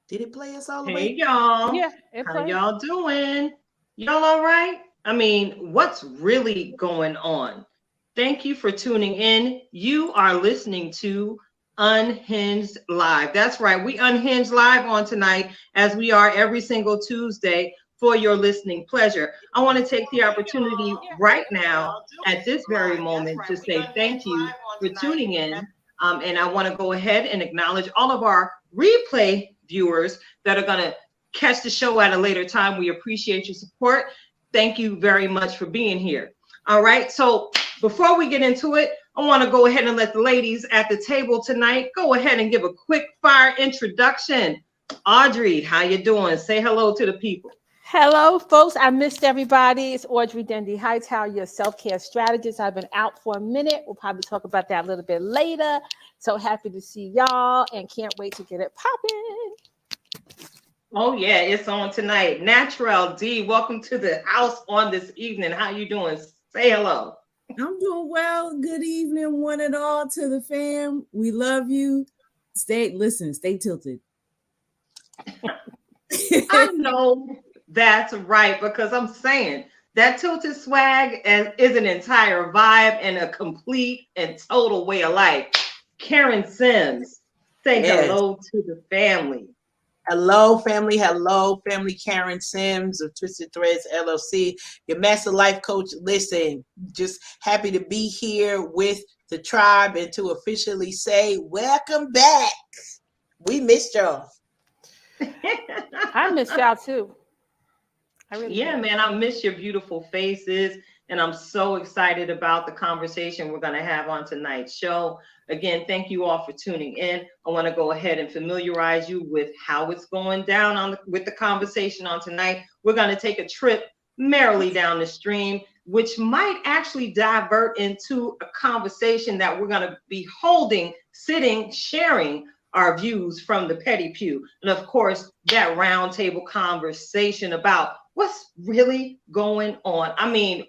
Did it play us all the Hey way? y'all, Yeah, it how played. y'all doing? Y'all all right? I mean, what's really going on? Thank you for tuning in. You are listening to Unhinged Live. That's right, we unhinged live on tonight as we are every single Tuesday for your listening pleasure. I want to take the opportunity right now at this very moment to say thank you for tuning in. And I want to go ahead and acknowledge all of our replay viewers that are going to catch the show at a later time. We appreciate your support. Thank you very much for being here. All right. So before we get into it, I want to go ahead and let the ladies at the table tonight go ahead and give a quick fire introduction. Audrey, how you doing? Say hello to the people. Hello, folks. I missed everybody. It's Audrey Dendy Hightower, your self-care strategist. I've been out for a minute. We'll probably talk about that a little bit later. So happy to see y'all and can't wait to get it popping. Oh yeah, it's on tonight. Natural D, welcome to the house on this evening. How you doing? Say hello. I'm doing well. Good evening, one and all, to the fam. We love you. Stay tilted. I know that's right because I'm saying that tilted swag is an entire vibe and a complete and total way of life. Karen Sims, say Yes. hello to the family. Hello, family. Hello, family. Karen Sims of Twisted Threads LLC, your master life coach. Listen, just happy to be here with the tribe and to officially say, welcome back. We missed y'all. I missed y'all too. I really Yeah, did. man, I miss your beautiful faces. And I'm so excited about the conversation we're going to have on tonight's show. Again, thank you all for tuning in. I want to go ahead and familiarize you with how it's going down with the conversation on tonight. We're going to take a trip merrily down the stream, which might actually divert into a conversation that we're going to be holding, sitting, sharing our views from the petty pew. And of course, that roundtable conversation about what's really going on. I mean,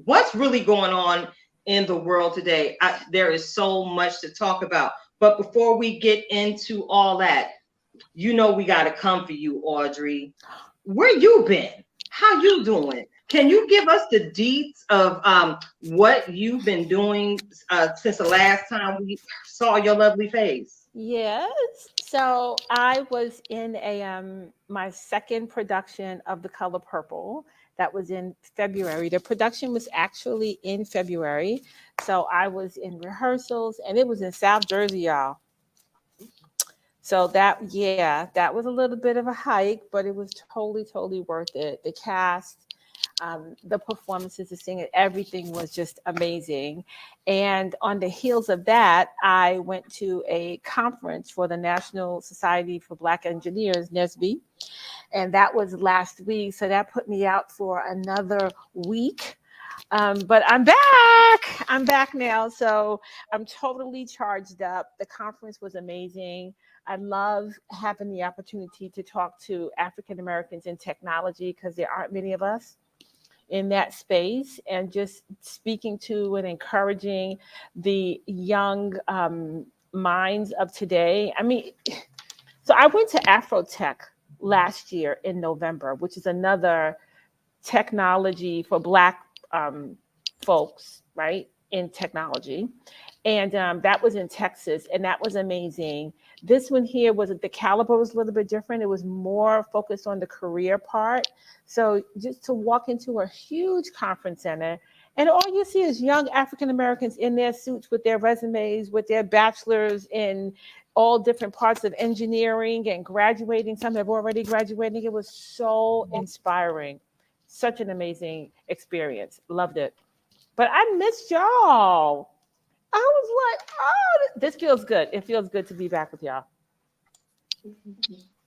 what's really going on in the world today? There is so much to talk about. But before we get into all that, you know we got to come for you, Audrey. Where you been? How you doing? Can you give us the deets of what you've been doing since the last time we saw your lovely face? Yes. So I was in a my second production of The Color Purple. That was in February. The production was actually in February. So I was in rehearsals and it was in South Jersey, y'all. So that was a little bit of a hike, but it was totally, totally worth it. The cast, the performances, the singing, everything was just amazing. And on the heels of that, I went to a conference for the National Society for Black Engineers, NSBE, and that was last week. So that put me out for another week. But I'm back. I'm back now. So I'm totally charged up. The conference was amazing. I love having the opportunity to talk to African Americans in technology because there aren't many of us in that space, and just speaking to and encouraging the young minds of today. I mean, so I went to Afrotech last year in November, which is another technology for Black folks, right, in technology. And that was in Texas, and that was amazing. This one here was the caliber was a little bit different. It was more focused on the career part. So just to walk into a huge conference center, and all you see is young African Americans in their suits with their resumes, with their bachelors in all different parts of engineering and graduating. Some have already graduated. It was so inspiring. Such an amazing experience. Loved it. But I missed y'all. I was like, oh, this feels good. It feels good to be back with y'all.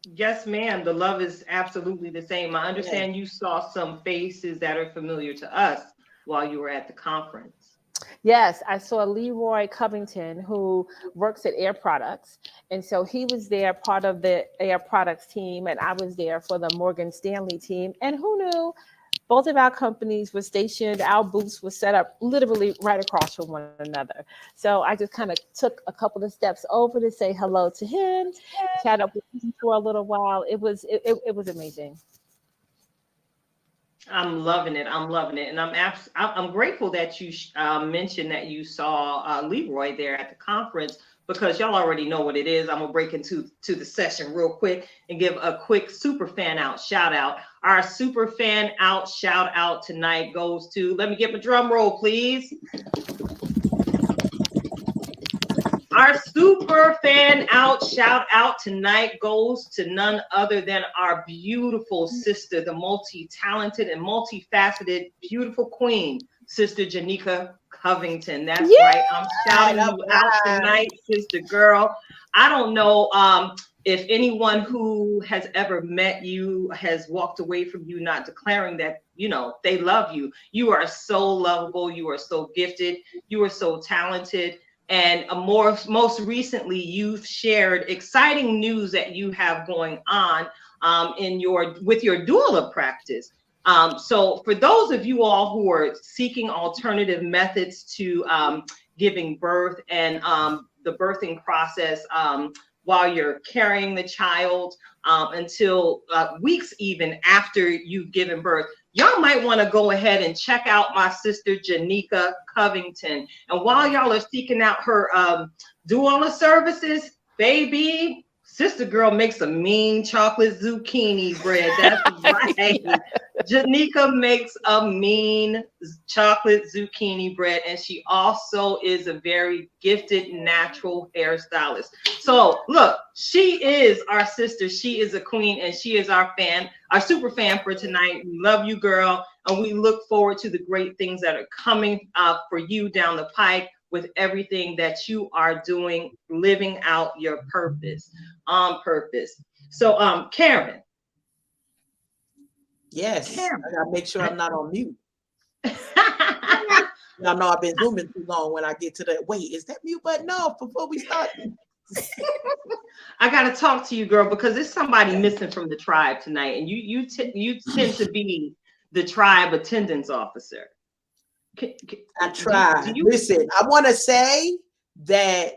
Yes, ma'am. The love is absolutely the same. I Yeah. understand you saw some faces that are familiar to us while you were at the conference. Yes, I saw Leroy Covington, who works at Air Products. And so he was there, part of the Air Products team, and I was there for the Morgan Stanley team. And who knew both of our companies were stationed, our booths were set up literally right across from one another. So I just kind of took a couple of steps over to say hello to him, chat up with him for a little while. It was amazing. I'm loving it. I'm loving it, and I'm grateful that you mentioned that you saw Leroy there at the conference, because y'all already know what it is. I'm gonna break into the session real quick and give a quick super fan out shout out. Our super fan out shout out tonight goes to, let me get my drum roll, please. Our super fan out shout out tonight goes to none other than our beautiful sister, the multi-talented and multifaceted, beautiful queen, Sister Janika Covington. That's right. I'm shouting you out tonight, sister girl. I don't know if anyone who has ever met you has walked away from you not declaring that, you know, they love you. You are so lovable. You are so gifted. You are so talented. And most recently, you've shared exciting news that you have going on with your doula practice. So for those of you all who are seeking alternative methods to giving birth and the birthing process while you're carrying the child until weeks even after you've given birth, y'all might want to go ahead and check out my sister Janika Covington. And while y'all are seeking out her doula services, baby, sister girl makes a mean chocolate zucchini bread. That's right. Janika makes a mean chocolate zucchini bread, and she also is a very gifted natural hairstylist. So look, she is our sister. She is a queen, and she is our fan, our super fan for tonight. We love you, girl, and we look forward to the great things that are coming for you down the pike with everything that you are doing, living out your purpose on purpose. So, Karen. Yes, Karen. I gotta make sure I'm not on mute. Y'all know I've been zooming too long. When I get to that, wait, is that mute button off before we start? I gotta talk to you, girl, because there's somebody missing from the tribe tonight, and you tend to be the tribe attendance officer. I try. Listen, I want to say that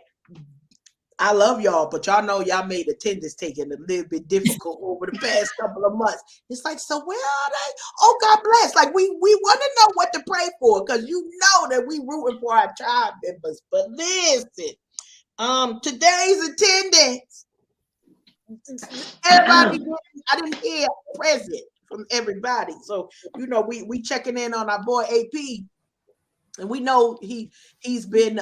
I love y'all, but y'all know y'all made attendance taking a little bit difficult over the past couple of months. It's like, so where are they? Oh, God bless. Like we want to know what to pray for, because you know that we rooting for our tribe members. But listen, today's attendance, everybody, I didn't hear a present from everybody. So, you know, we checking in on our boy AP, and we know he's been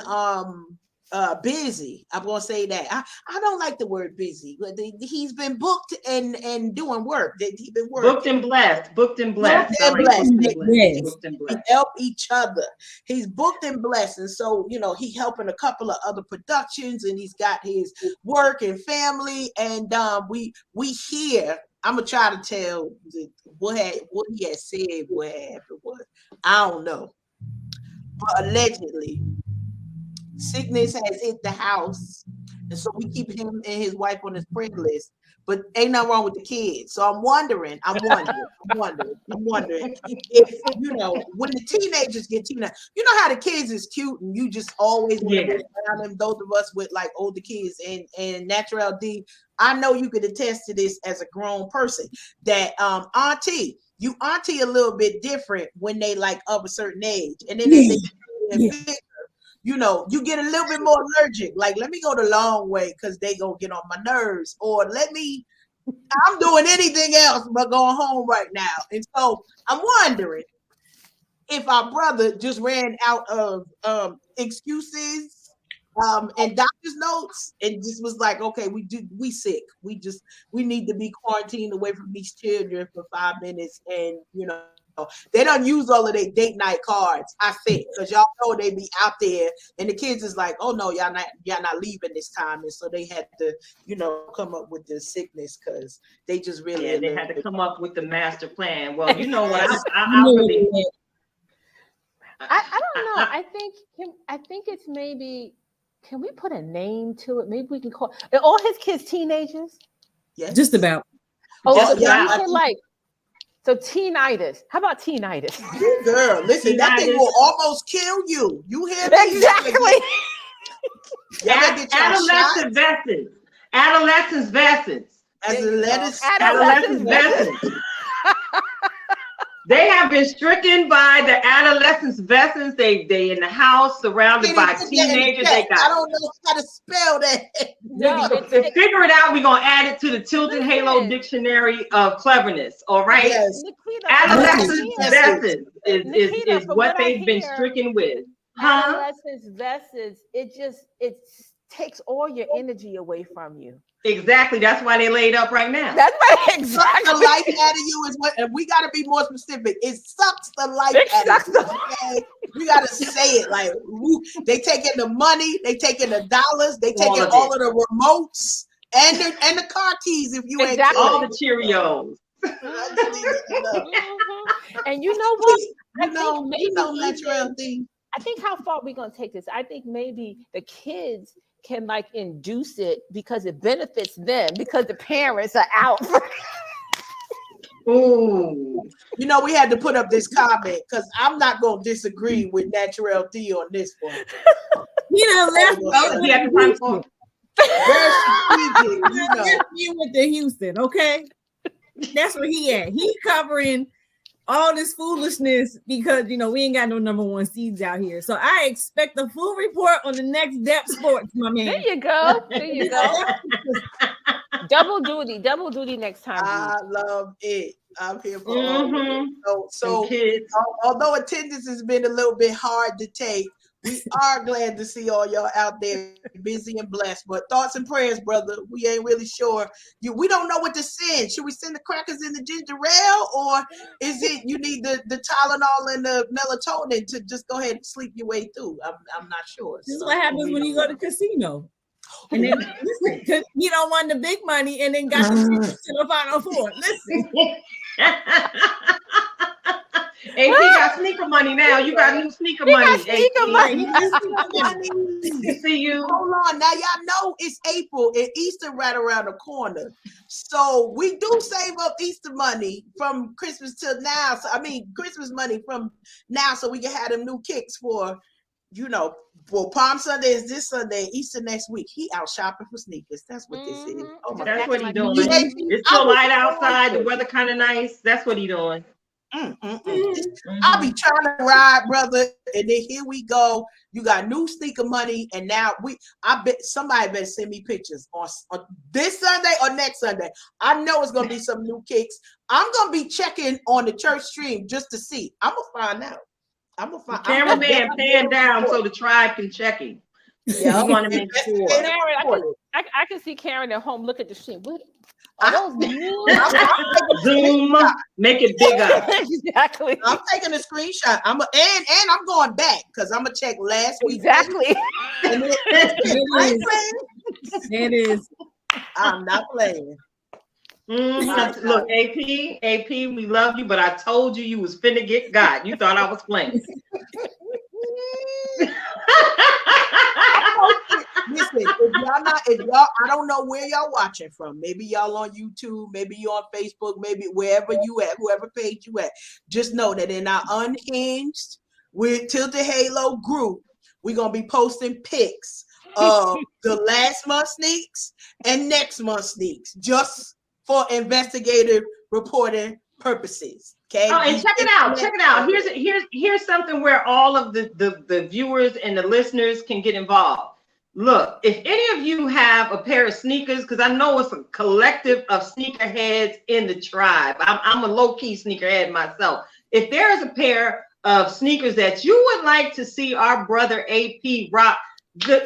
busy. I'm gonna say that. I don't like the word busy, but he's been booked and doing work. He's been working. Booked and blessed. Booked and blessed. We help each other. He's booked and blessed, and so you know he helping a couple of other productions, and he's got his work and family, and we here. I'm gonna try to tell what he had said, what happened, what I don't know. But allegedly, sickness has hit the house, and so we keep him and his wife on his prayer list. But ain't nothing wrong with the kids. So I'm wondering if, you know, when the teenagers get you know how the kids is cute, and you just always want to be around them. Those of us with like older kids, and Natural D, I know you could attest to this as a grown person that auntie a little bit different when they like of a certain age, and then they bigger, you know, you get a little bit more allergic. Like, let me go the long way because they gonna get on my nerves, or I'm doing anything else but going home right now. And so I'm wondering if our brother just ran out of excuses and doctor's notes, and just was like, okay, we sick. We need to be quarantined away from these children for 5 minutes, and you know. They don't use all of their date night cards, I think, because y'all know they be out there, and the kids is like, oh no, y'all not leaving this time, and so they had to, you know, come up with the sickness because they just really they had to come up with the master plan. Well, you know what, I really, I don't know. I think it's maybe. Can we put a name to it? Maybe we can call are all his kids teenagers. Yes, just about. Oh, so yeah, we can like So teenitis. How about teenitis? Girl, listen, that thing will almost kill you. You hear me? Exactly. Y'all better get your Adolescent vessels. Adolescent vessels. Adolescent vessels. They have been stricken by the adolescent vessels. They in the house surrounded by teenagers. I don't know how to spell that. No, figure it out. We're gonna add it to the Tilted Halo Dictionary of Clearness. All right. Yes. Adolescent vessels is what they've been stricken with. Adolescent vessels. It takes all your energy away from you. Exactly. That's why they laid up right now. That's right. Exactly. The life out of you is what, and we got to be more specific. It sucks the life out of you. Okay? We got to say it like they taking the money, they taking the dollars, they taking all of the remotes and the car keys. If you ain't all the Cheerios. And you know what? I think how far we're gonna take this. I think maybe the kids can like induce it because it benefits them because the parents are out. Ooh. You know, we had to put up this comment because I'm not gonna disagree with Natural D on this one. Left you with the Houston, okay? That's where he at. He covering all this foolishness because we ain't got no number one seeds out here. So I expect a full report on the next Depth Sports, my man. There you go. Double duty next time. I love it. I'm here for all. So although attendance has been a little bit hard to take, we are glad to see all y'all out there busy and blessed. But thoughts and prayers, brother. We ain't really sure. We don't know what to send. Should we send the crackers in the ginger ale, or is it you need the Tylenol and the melatonin to just go ahead and sleep your way through? I'm not sure. This is what happens when you go to casino. And then listen, because you don't want the big money and then got the to the Final Four. Listen. AP got sneaker money now. You got new sneaker money. Sneaker money. See you. Hold on. Now y'all know it's April and Easter right around the corner. So we do save up Easter money from Christmas till now. So Christmas money from now so we can have them new kicks for Palm Sunday is this Sunday, Easter next week. He out shopping for sneakers. That's what this is. Oh my That's God. what he doing. It's still light outside. The weather kind of nice. That's what he doing. I'll be trying to ride, brother, and then here we go. You got new sneaker money, and now I bet somebody better send me pictures on this Sunday or next Sunday. I know it's gonna be some new kicks. I'm gonna be checking on the church stream just to see. I'm gonna find out. Cameraman pan down so the tribe can check him. Yeah, I want to make sure. Karen, I can see Karen at home. Look at the stream. What are those new? Zoom, make it bigger. Exactly. I'm taking a screenshot. And I'm going back because I'm gonna check last week. Exactly. It is. I'm not playing. Look, AP, we love you, but I told you was finna get got. You thought I was playing. Listen, if y'all, I don't know where y'all watching from. Maybe y'all on YouTube, maybe you on Facebook, maybe wherever you at, whoever page you at. Just know that in our Unhinged with Tilted Halo group, we're gonna be posting pics of the last month sneaks and next month sneaks, just for investigative reporting purposes. Okay. Oh, and check it out. Here's something where all of the viewers and the listeners can get involved. Look, if any of you have a pair of sneakers, because I know it's a collective of sneakerheads in the tribe. I'm a low-key sneakerhead myself. If there is a pair of sneakers that you would like to see our brother AP rock,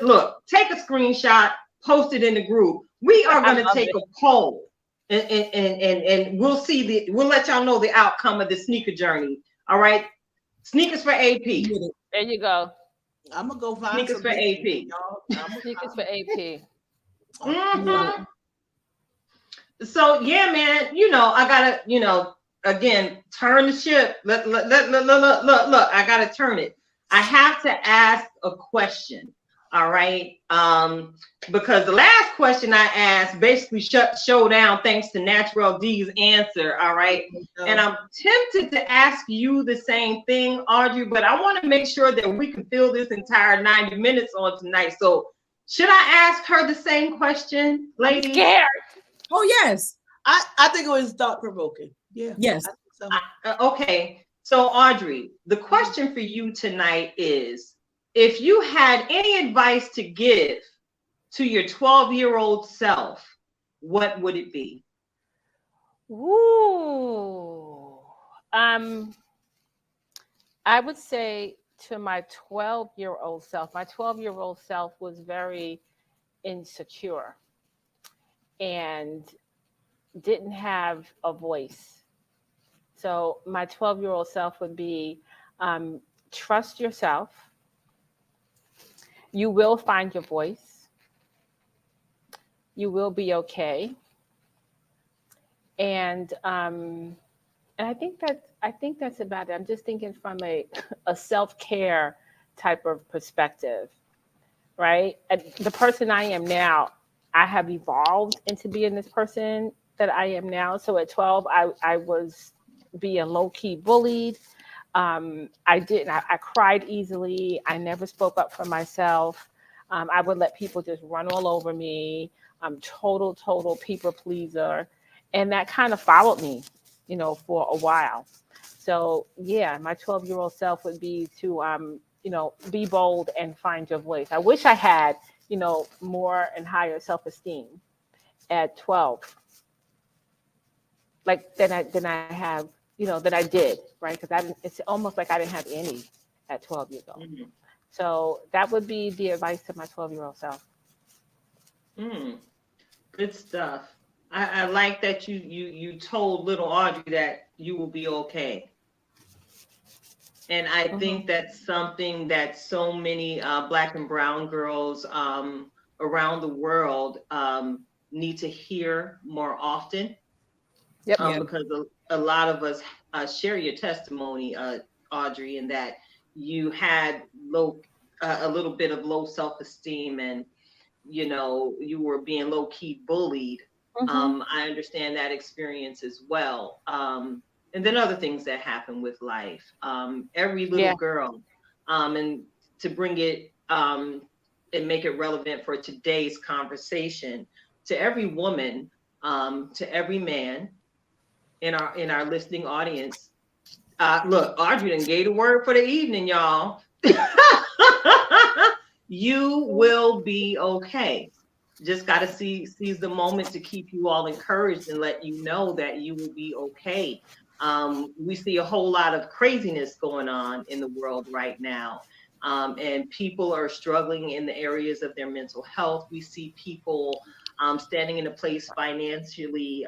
look, take a screenshot, post it in the group. We are going to take a poll. And we'll let y'all know the outcome of the sneaker journey. All right. Sneakers for AP. There you go. I'm gonna go find sneakers for AP. Sneakers for AP. Mm-hmm. So yeah, man, I gotta, again, turn the ship. Look, I gotta turn it. I have to ask a question. All right. Because the last question I asked basically showed down thanks to Natural D's answer. All right. And I'm tempted to ask you the same thing, Audrey, but I want to make sure that we can fill this entire 90 minutes on tonight. So should I ask her the same question, ladies? I'm scared. Oh, yes. I think it was thought provoking. Yeah. Yes. I think so. Okay. So Audrey, the question for you tonight is, if you had any advice to give to your 12-year-old self, what would it be? Ooh. I would say to my 12-year-old self, my 12-year-old self was very insecure and didn't have a voice. So my 12-year-old self would be, trust yourself. You will find your voice. You will be okay. And I think that's about it. I'm just thinking from a self-care type of perspective, right? And the person I am now, I have evolved into being this person that I am now. So at 12, I was being low-key bullied. I cried easily. I never spoke up for myself. I would let people just run all over me. I'm total people pleaser. And that kind of followed me, for a while. So yeah, my 12-year-old self would be to, be bold and find your voice. I wish I had, more and higher self-esteem at 12, like than I have, that I did, right? Because it's almost like I didn't have any at 12 years old. Mm-hmm. So that would be the advice to my 12-year-old self. Good stuff. I like that you told little Audrey that you will be okay. And I think that's something that so many Black and brown girls around the world need to hear more often. Yep. Because a lot of us share your testimony, Audrey, in that you had a little bit of low self-esteem, and you were being low-key bullied. I understand that experience as well. And then other things that happen with life. Every little girl, and to bring it and make it relevant for today's conversation, to every woman, to every man in our listening audience. Look, Audrey done gave the word for the evening, y'all. You will be okay. Just got to seize the moment to keep you all encouraged and let you know that you will be okay. We see a whole lot of craziness going on in the world right now. And people are struggling in the areas of their mental health. We see people standing in a place financially,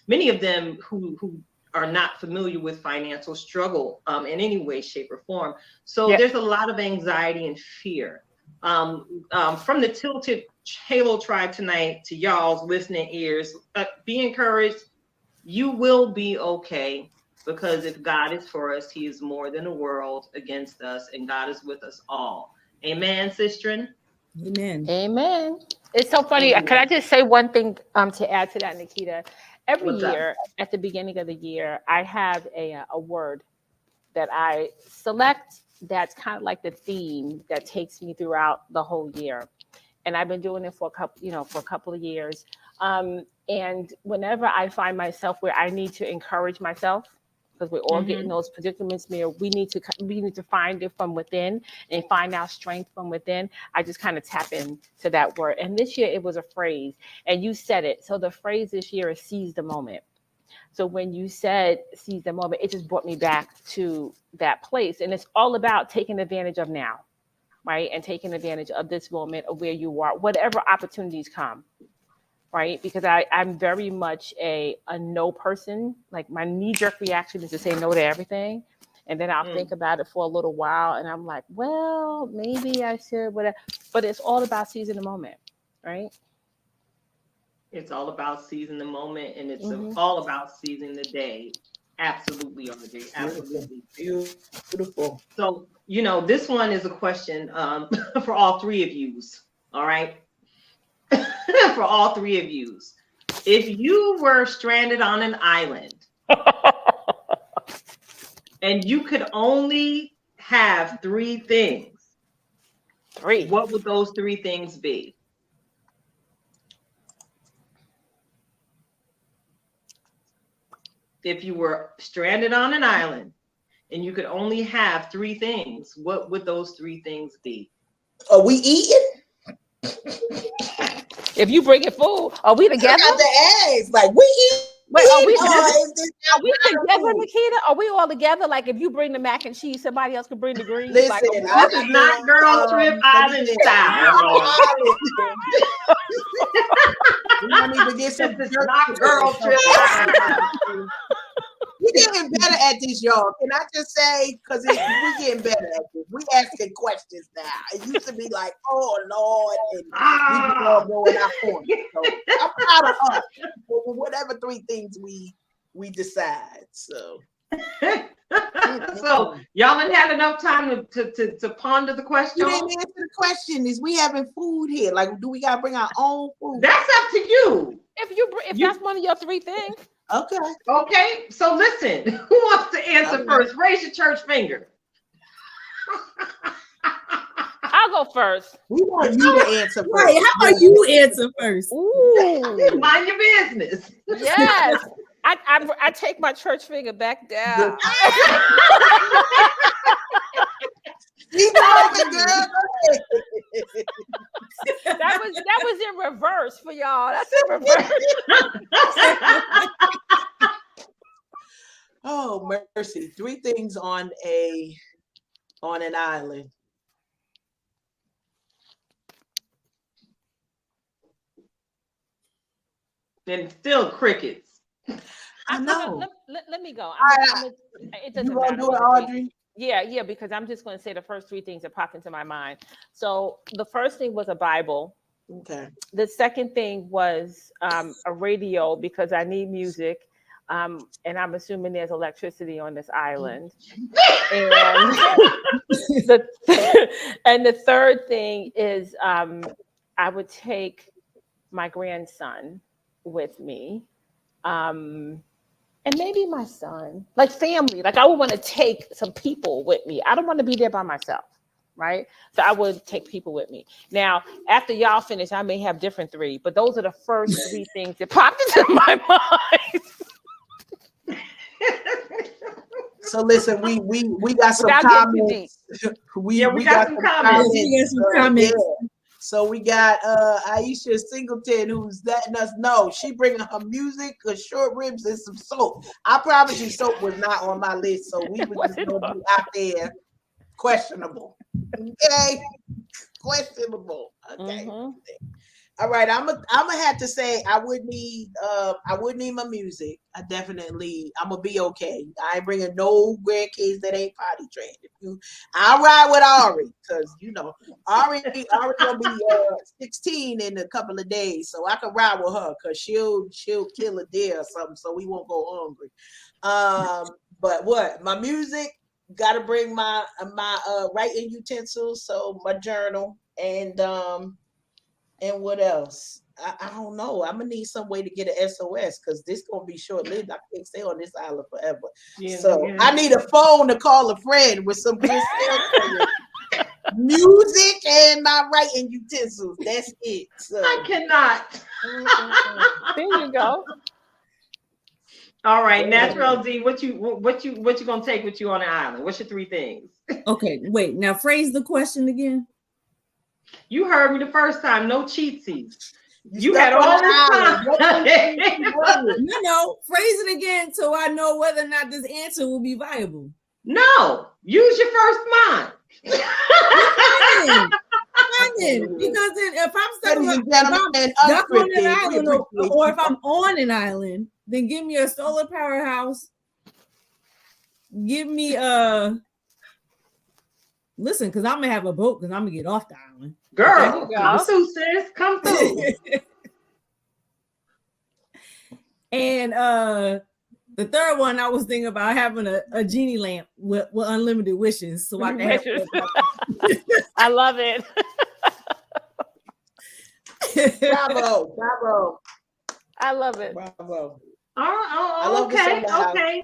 many of them who are not familiar with financial struggle in any way, shape, or form. So there's a lot of anxiety and fear. From the Tilted Halo Tribe tonight to y'all's listening ears, be encouraged. You will be okay, because if God is for us, he is more than a world against us, and God is with us all. Amen, Sistren? Amen. It's so funny. Amen. Could I just say one thing to add to that, Nikita? Every year, at the beginning of the year, I have a word that I select that's kind of like the theme that takes me throughout the whole year. And I've been doing it for a couple of years. And whenever I find myself where I need to encourage myself, because we're all getting those predicaments where we need to find it from within and find our strength from within, I just kind of tap into that word. And this year it was a phrase, and you said it. So the phrase this year is seize the moment. So when you said seize the moment, it just brought me back to that place. And it's all about taking advantage of now, right? And taking advantage of this moment of where you are, whatever opportunities come. Right? Because I'm very much a no person. Like, my knee-jerk reaction is to say no to everything. And then I'll think about it for a little while, and I'm like, well, maybe I should, whatever. But it's all about seizing the moment, right? It's all about seizing the moment, and it's all about seizing the day. Absolutely, RJ. Absolutely. Beautiful. So, this one is a question for all three of yous. All right. For all three of yous. If you were stranded on an island and you could only have three things, what would those three things be? If you were stranded on an island and you could only have three things, what would those three things be? Are we eating? If you bring it food, are we together? I got the eggs. Like, we eat. Wait, are we together, Nikita? Are we all together? Like, if you bring the mac and cheese, somebody else can bring the greens. Listen, like, this is not girl trip island style. We don't need to get some. This is not girl trip island. We're getting better at this, y'all. Can I just say, because we're getting better at this. We asking questions now. It used to be like, oh, Lord, and we can all go in our corner. So I'm proud of us. Whatever three things we decide. So. So y'all ain't had enough time to ponder the question. You didn't answer the question. Is we having food here? Like, do we gotta bring our own food? That's up to you. If that's one of your three things. Okay. So listen, who wants to answer first? Raise your church finger. I'll go first. We want you to answer first. Right, how about you answer first? Ooh. Mind your business. Yes. I take my church finger back down. Keep talking, girl. That was in reverse for y'all. That's in reverse. Oh, mercy. Three things on an island. And still crickets. I know. Let me go. It You doesn't want matter. to do it, Audrey? Yeah, because I'm just going to say the first three things that popped into my mind. So the first thing was a Bible. Okay. The second thing was a radio because I need music. And I'm assuming there's electricity on this island. And the third thing is I would take my grandson with me. And maybe my son, like family, like I would want to take some people with me. I don't want to be there by myself, right? So I would take people with me. Now, after y'all finish, I may have different three, but those are the first three things that popped into my mind. So listen, we got some comments. We got some comments. We got some comments. Yeah. So we got Aisha Singleton, who's letting us know she bringing her music, her short ribs, and some soap. I promise you, soap was not on my list, so we were just gonna be out there questionable. Okay, questionable. Okay. Mm-hmm. All right, I'm gonna have to say I would need my music. I'm gonna be okay. I ain't bringing no grandkids that ain't potty trained. I'll ride with Ari because Ari gonna be 16 in a couple of days, so I can ride with her because she'll kill a deer or something, so we won't go hungry. But what my music? Got to bring my writing utensils, so my journal and what else? I don't know. I'm gonna need some way to get an SOS because this gonna be short lived. I can't stay on this island forever. I need a phone to call a friend with some good music and my writing utensils. That's it. So. I cannot. There you go. All right, Natural D, what you gonna take with you on the island? What's your three things? Okay, wait. Now phrase the question again. You heard me the first time. No cheatsies. You had all this time. No, phrase it again so I know whether or not this answer will be viable. No, use your first mind. Because then if I'm stuck on an island or if I'm on an island, then give me a solar powerhouse. Give me listen, because I'm gonna have a boat because I'm gonna get off the island. Girl, come through, sis. Come through. And The third one, I was thinking about having a genie lamp with unlimited wishes, so I can have. I love it. Bravo, bravo, I love it. bravo. Oh, okay.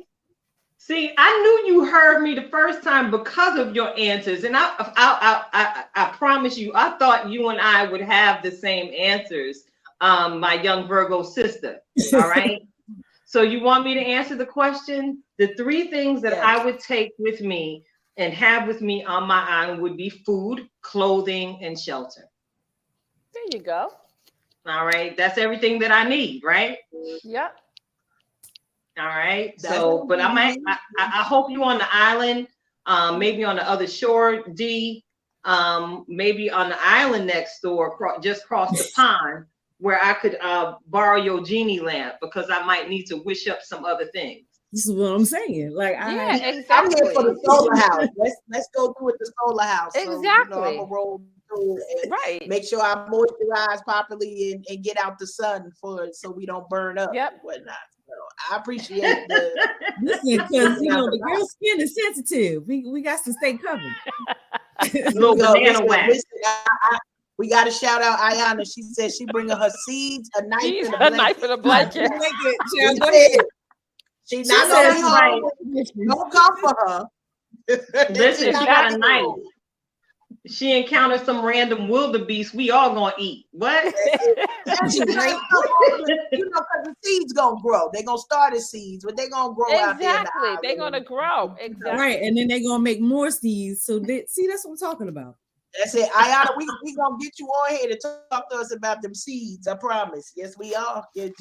See, I knew you heard me the first time because of your answers, and I promise you, I thought you and I would have the same answers. My young Virgo sister. All right. So you want me to answer the question? The three things that I would take with me and have with me on my island would be food, clothing, and shelter. There you go. All right. That's everything that I need, right? Yep. All right. So, but I hope you on the island, maybe on the other shore, D, maybe on the island next door, just across the pond, where I could borrow your genie lamp because I might need to wish up some other things. This is what I'm saying. Like, yeah, exactly. I'm here for the solar house. Let's go through with the solar house. So, Exactly. I'm gonna roll through and Right. make sure I moisturize properly and get out the sun so we don't burn up and whatnot. So I appreciate the listen, because the girl's skin is sensitive. We got to stay covered. Little banana wax. We got to shout out Ayana. She said she bringing her seeds, a knife, and a blanket. She's not gonna be home. Don't come for her. Listen, she got a knife. She encountered some random wildebeest. We all gonna eat. What? Because the seeds gonna grow. They're gonna start as seeds, but they're gonna grow out there. Exactly. They're gonna grow. Exactly. Right, and then they're gonna make more seeds. So that's what I'm talking about. That's it. Ayana, we gonna get you on here to talk to us about them seeds. I promise. Yes, we are. Yes,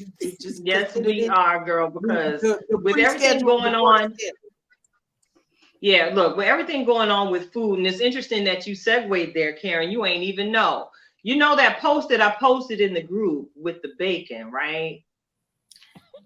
we are, girl, because with everything going on. Yeah, look, with everything going on with food, and it's interesting that you segued there, Karen. You ain't even know. You know that post that I posted in the group with the bacon, right?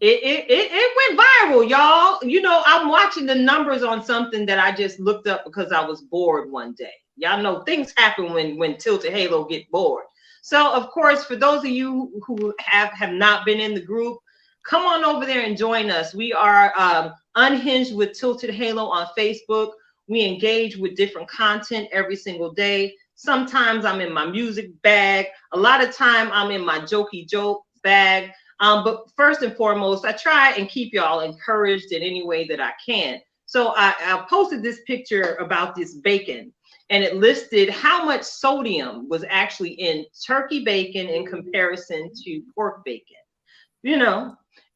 It went viral, y'all. I'm watching the numbers on something that I just looked up because I was bored one day. Y'all know things happen when Tilted Halo get bored. So, of course, for those of you who have not been in the group, come on over there and join us. We are Unhinged with Tilted Halo on Facebook. We engage with different content every single day. Sometimes I'm in my music bag. A lot of time I'm in my jokey joke bag. But first and foremost, I try and keep y'all encouraged in any way that I can. So I posted this picture about this bacon, and it listed how much sodium was actually in turkey bacon in comparison to pork bacon.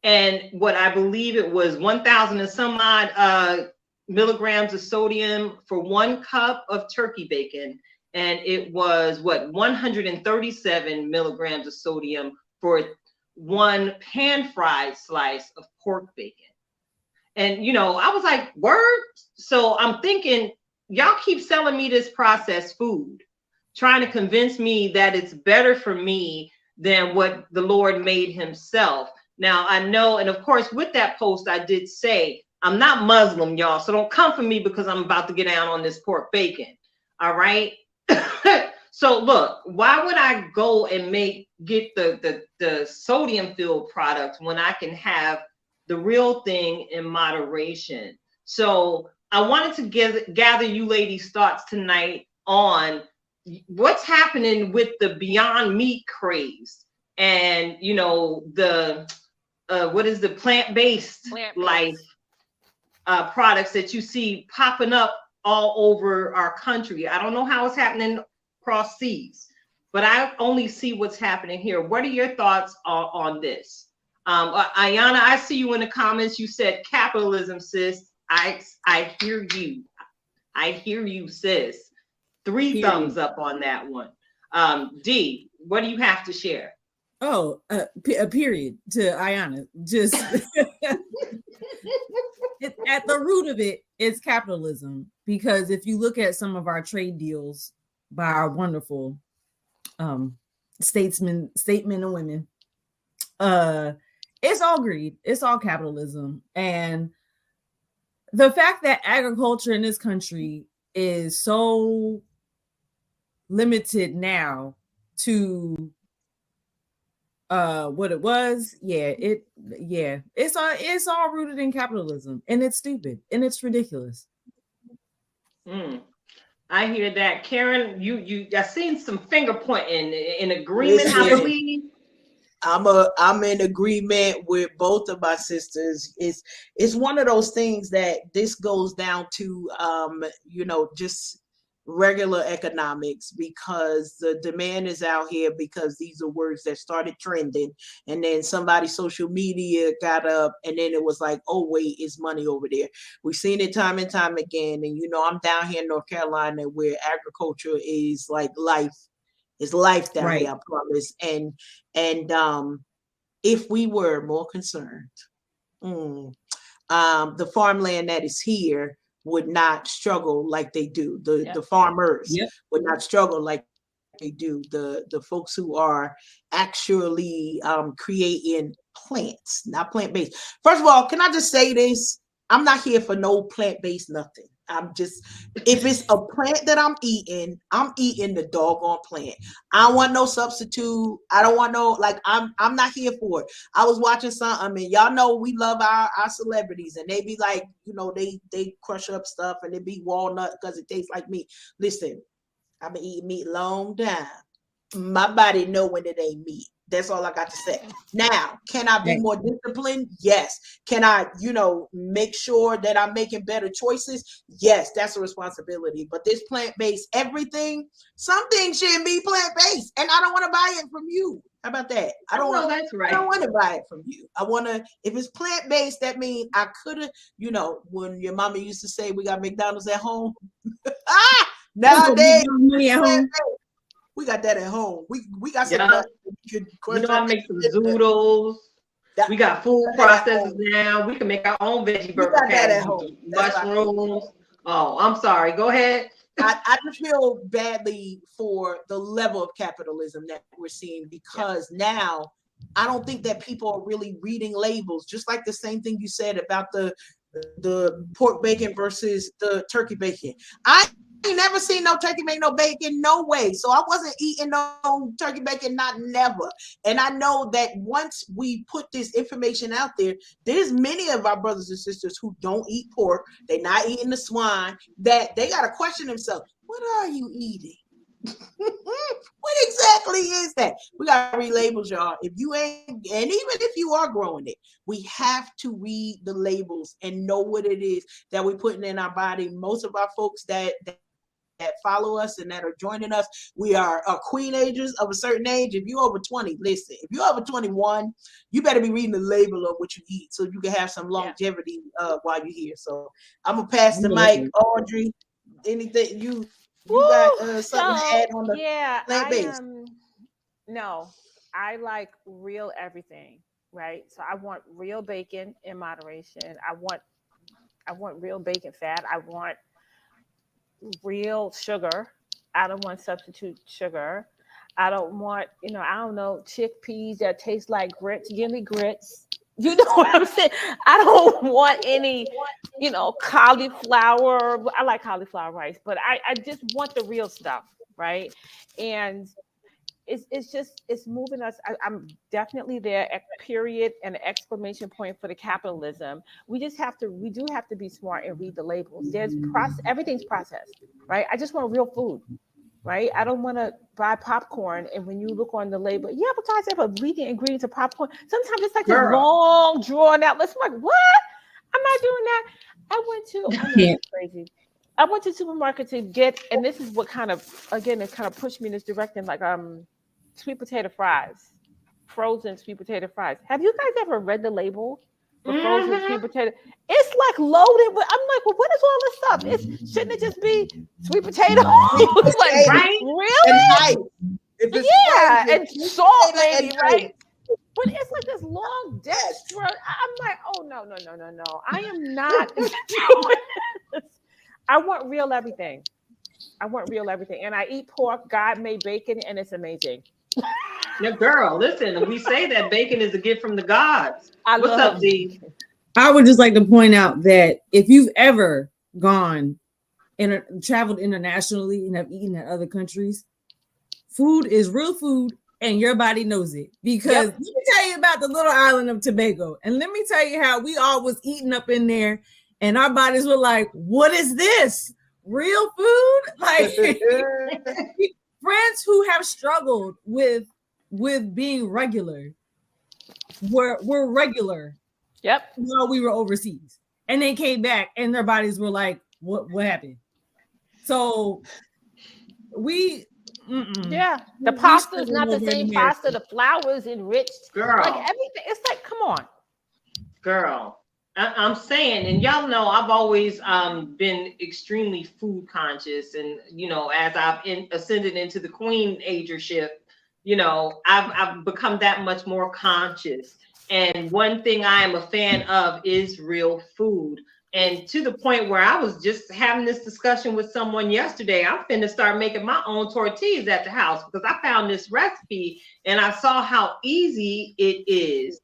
And what I believe it was 1,000 and some odd milligrams of sodium for 1 cup of turkey bacon. And it was 137 milligrams of sodium for 1 pan-fried slice of pork bacon. And, I was like, word? So I'm thinking, y'all keep selling me this processed food, trying to convince me that it's better for me than what the Lord made himself. Now, I know, and of course, with that post, I did say, I'm not Muslim, y'all, so don't come for me because I'm about to get down on this pork bacon, all right? So look, why would I go and get the sodium-filled product when I can have the real thing in moderation? So I wanted to gather you ladies' thoughts tonight on what's happening with the Beyond Meat craze and, the plant-based life products that you see popping up all over our country. I don't know how it's happening across seas, but I only see what's happening here. What are your thoughts on this? Ayana, I see you in the comments. You said capitalism, sis. I hear you. I hear you, sis. 3 thumbs up on that one. D, what do you have to share? Oh, a period to Ayana. Just at the root of it is capitalism. Because if you look at some of our trade deals by our wonderful statesmen and women, it's all greed. It's all capitalism. And the fact that agriculture in this country is so limited now to what it was. It's all rooted in capitalism, and it's stupid and it's ridiculous. I hear that. Karen, you I seen some finger pointing in agreement, I believe. I'm in agreement with both of my sisters. It's one of those things that this goes down to just regular economics, because the demand is out here, because these are words that started trending, and then somebody's social media got up, and then it was like, oh wait, it's money over there. We've seen it time and time again. And I'm down here in North Carolina, where agriculture is like life. It's life down here, I promise. And if we were more concerned, the farmland that is here would not struggle like they do. The farmers would not struggle like they do. The folks who are actually creating plants, not plant-based. First of all, can I just say this? I'm not here for no plant-based nothing. If it's a plant that I'm eating the doggone plant. I don't want no substitute. I don't want no, I'm not here for it. I was watching something, and y'all know we love our celebrities, and they be like, they crush up stuff, and it be walnut because it tastes like meat. Listen, I've been eating meat long time. My body know when it ain't meat. That's all I got to say. Now, can I be more disciplined? Yes. Can I, make sure that I'm making better choices? Yes, that's a responsibility. But this plant-based everything, some things shouldn't be plant-based, and I don't want to buy it from you. How about that? I don't want to buy it from you. I want to, if it's plant-based, that means I could have, when your mama used to say we got McDonald's at home. Nowadays, money at home. We got that at home. We got some. I make some zoodles. We got food processors now. We can make our own veggie burger patties, mushrooms. Oh, I'm sorry. Go ahead. I just feel badly for the level of capitalism that we're seeing, because now I don't think that people are really reading labels. Just like the same thing you said about the pork bacon versus the turkey bacon. I ain't never seen no turkey make no bacon, no way. So I wasn't eating no turkey bacon, not never. And I know that once we put this information out there, there's many of our brothers and sisters who don't eat pork. They're not eating the swine, that they got to question themselves. What are you eating? What exactly is that? We got to read labels, y'all. If you ain't, and even if you are growing it, we have to read the labels and know what it is that we're putting in our body. Most of our folks that follow us and that are joining us, we are queen agers of a certain age. If you're over 20, listen, if you're over 21, you better be reading the label of what you eat so you can have some longevity while you're here. So I'm gonna pass the mic. Audrey, anything you got something to add on the plant-based? No, I like real everything, right? So I want real bacon in moderation. I want real bacon fat. I want real sugar. I don't want substitute sugar. I don't want, chickpeas that taste like grits. Give me grits. You know what I'm saying? I don't want any, cauliflower. I like cauliflower rice, but I just want the real stuff, right? And it's moving us. I'm definitely there. Period and an exclamation point for the capitalism. We do have to be smart and read the labels. Everything's processed, right? I just want real food, right? I don't want to buy popcorn, and when you look on the label, but guys have a reading ingredients of popcorn. Sometimes it's like a long drawn out. Let's like, what? I'm not doing that. I went to the supermarket to get, and this is what kind of pushed me in this direction, like sweet potato fries, frozen sweet potato fries. Have you guys ever read the label for frozen sweet potato? It's like loaded with, I'm like, well, what is all this stuff? Shouldn't it just be sweet potato? Like, right? Really? And salt maybe, right? But it's like this long dextrose. I'm like, oh no. I am not doing this. I want real everything. And I eat pork. God made bacon, and it's amazing. Now, girl, listen, we say that bacon is a gift from the gods. What's up, Dee? I would just like to point out that if you've ever gone and traveled internationally and have eaten in other countries, food is real food and your body knows it. Because let me tell you about the little island of Tobago. And let me tell you how we all was eating up in there and our bodies were like, what is this? Real food? Like friends who have struggled with being regular were regular. Yep. While we were overseas. And they came back and their bodies were like, what happened? So we the pasta is not the same pasta. The flour is enriched. Girl. Like everything. It's like, come on. Girl, I'm saying, and y'all know I've always been extremely food conscious, and you know, as I've ascended into the queen agership, you know, I've become that much more conscious. And one thing I am a fan of is real food. And to the point where I was just having this discussion with someone yesterday, I'm finna start making my own tortillas at the house because I found this recipe and I saw how easy it is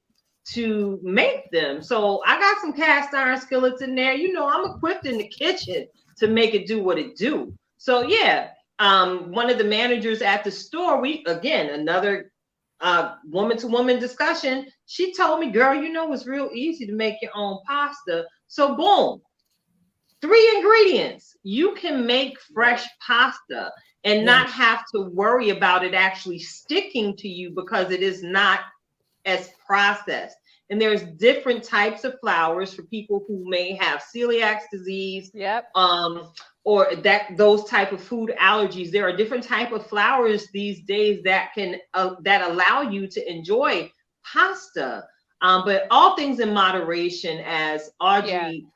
to make them. So I got some cast iron skillets in there. You know, I'm equipped in the kitchen to make it do what it do. So yeah, one of the managers at the store, another woman to woman discussion. She told me, girl, you know, it's real easy to make your own pasta. So boom, 3 ingredients. You can make fresh pasta and not have to worry about it actually sticking to you because it is not as processed. And there's different types of flours for people who may have celiac disease, or those type of food allergies. There are different type of flours these days that can that allow you to enjoy pasta. But all things in moderation, as Audrey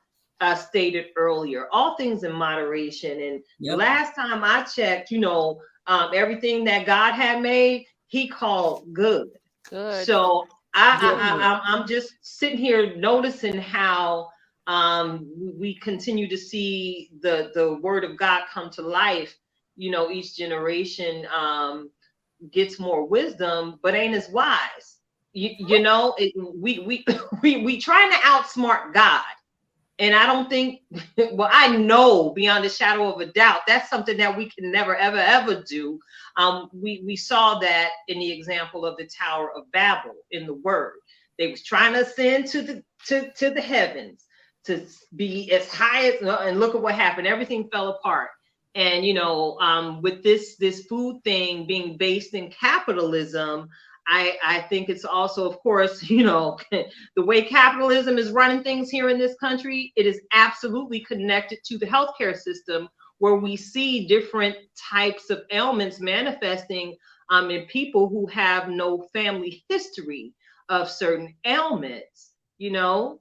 stated earlier, all things in moderation. And last time I checked, you know, everything that God had made, He called good. Good. So I'm just sitting here noticing how we continue to see the word of God come to life. You know, each generation gets more wisdom, but ain't as wise. You know, we trying to outsmart God. And I don't think, well, I know beyond a shadow of a doubt, that's something that we can never, ever, ever do. We saw that in the example of the Tower of Babel in the Word. They was trying to ascend to the heavens, to be as high as, and look at what happened. Everything fell apart. And, you know, with this food thing being based in capitalism, I think it's also, of course, you know, the way capitalism is running things here in this country, it is absolutely connected to the healthcare system, where we see different types of ailments manifesting in people who have no family history of certain ailments. You know,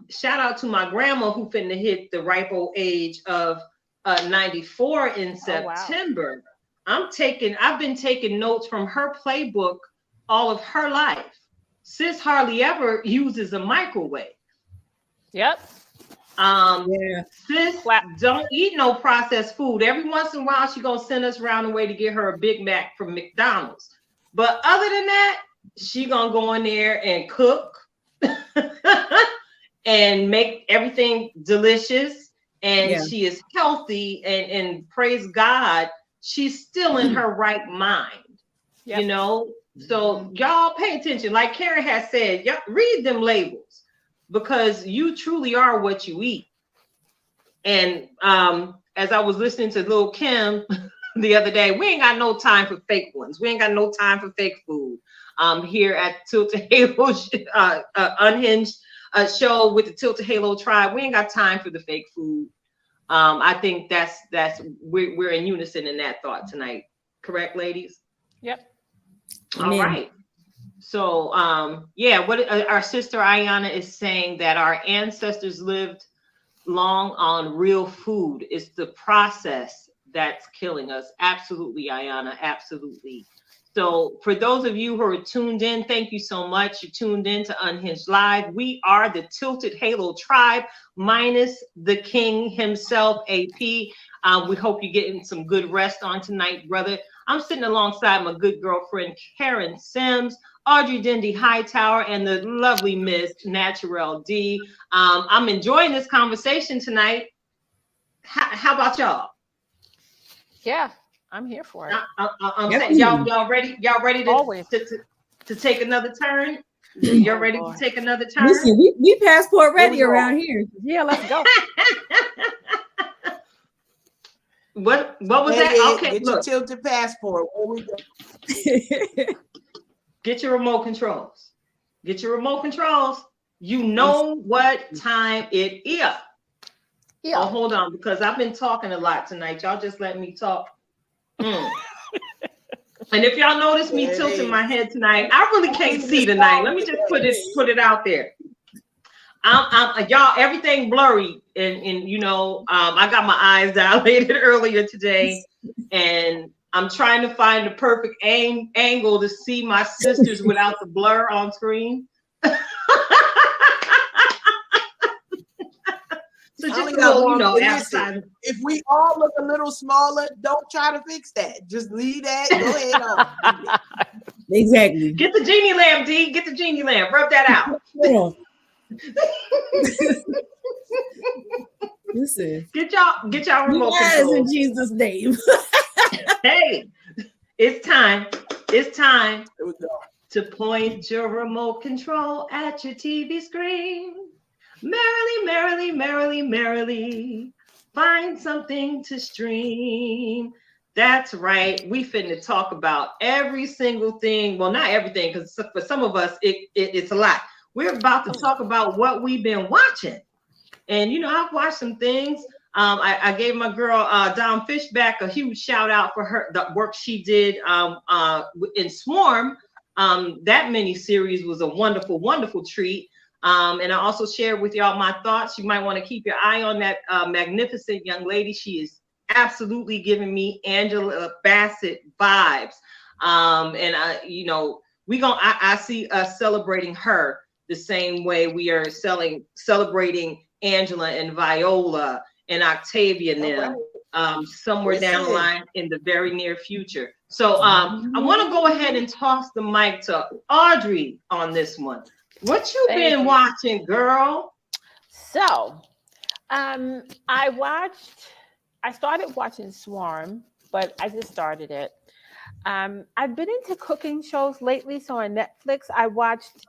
shout out to my grandma who finna hit the ripe old age of 94 in September. Wow. I've been taking notes from her playbook all of her life. Sis hardly ever uses a microwave. Yep. Sis don't eat no processed food. Every once in a while, she gonna send us around the way to get her a Big Mac from McDonald's. But other than that, she gonna go in there and cook and make everything delicious. And she is healthy, and praise God, she's still in her right mind. You know, so y'all pay attention. Like Karen has said, y'all read them labels, because you truly are what you eat. And as I was listening to Lil' Kim the other day, we ain't got no time for fake ones. We ain't got no time for fake food. Here at Tilted Halo Unhinged show with the Tilted Halo tribe, we ain't got time for the fake food. I think we're in unison in that thought tonight. Correct, ladies? Yep. All right. So, what our sister Ayana is saying, that our ancestors lived long on real food. It's the process that's killing us. Absolutely, Ayana. Absolutely. So for those of you who are tuned in, thank you so much. You tuned in to Unhinged Live. We are the Tilted Halo tribe, minus the king himself, AP. We hope you're getting some good rest on tonight, brother. I'm sitting alongside my good girlfriend, Karen Sims, Audrey Dindy Hightower, and the lovely Miss Naturel D. I'm enjoying this conversation tonight. How about y'all? Yeah, I'm here for it. I'm saying, y'all ready? Y'all ready Always. to take another turn? You're ready to take another turn? Listen, we passport ready around here. Yeah, let's go. What was that? Okay, get your tilted passport. Where we go? Get your remote controls. Get your remote controls. You know what time it is. Yeah. Oh, hold on, because I've been talking a lot tonight. Y'all just let me talk. And if y'all notice me tilting my head tonight, I really can't see tonight. Let me just put it out there. I'm y'all, everything blurry, and you know, I got my eyes dilated earlier today, and I'm trying to find the perfect angle to see my sisters without the blur on screen. So just a little, you know, outside. If we all look a little smaller, don't try to fix that. Just leave that. Go ahead on. Exactly. Get the genie lamp, D. Get the genie lamp. Rub that out. Listen. Get y'all remote control in Jesus' name. Hey, it's time. It's time to point your remote control at your TV screen. Merrily, merrily, merrily, merrily, find something to stream. That's right. We finna talk about every single thing. Well, not everything, because for some of us, it's a lot. We're about to talk about what we've been watching. And, you know, I've watched some things. I gave my girl, Dom Fishback, a huge shout out for the work she did in Swarm. That mini series was a wonderful, wonderful treat. And I also shared with y'all my thoughts. You might want to keep your eye on that magnificent young lady. She is absolutely giving me Angela Bassett vibes. And you know, I see us celebrating her the same way we are celebrating Angela and Viola and Octavia now, somewhere down the line in the very near future. So I want to go ahead and toss the mic to Audrey on this one. What you been watching, girl? So, I started watching Swarm, but I just started it. I've been into cooking shows lately. So on Netflix, I watched,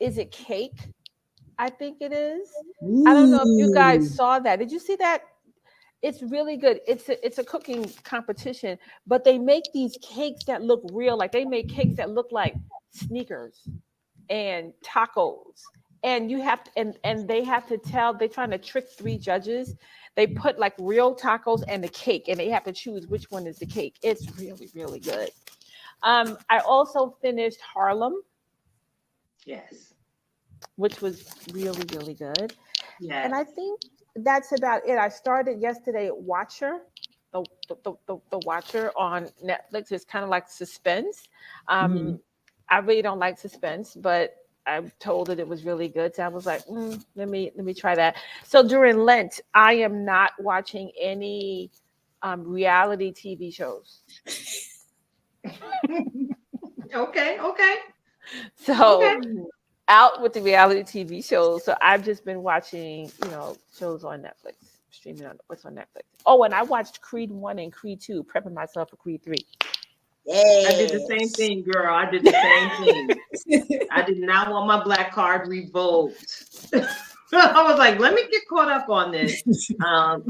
is it Cake? I think it is. Ooh. I don't know if you guys saw that. Did you see that? It's really good. It's a cooking competition, but they make these cakes that look real. Like they make cakes that look like sneakers and tacos, and you have to, and they have to tell, they're trying to trick 3 judges. They put like real tacos and the cake, and they have to choose which one is the cake. It's really, really good. I also finished Harlem. Yes. Which was really, really good. Yeah. And I think that's about it. I started yesterday Watcher, the Watcher on Netflix. It's kind of like suspense. I really don't like suspense, but I'm told that it was really good. So I was like, let me try that. So during Lent, I am not watching any reality TV shows. Okay. So out with the reality TV shows. So I've just been watching, you know, shows on Netflix, streaming on what's on Netflix. Oh, and I watched Creed 1 and Creed 2, prepping myself for Creed 3. Yes. I did the same thing, girl. I did the same thing. I did not want my black card revoked. I was like, let me get caught up on this. Love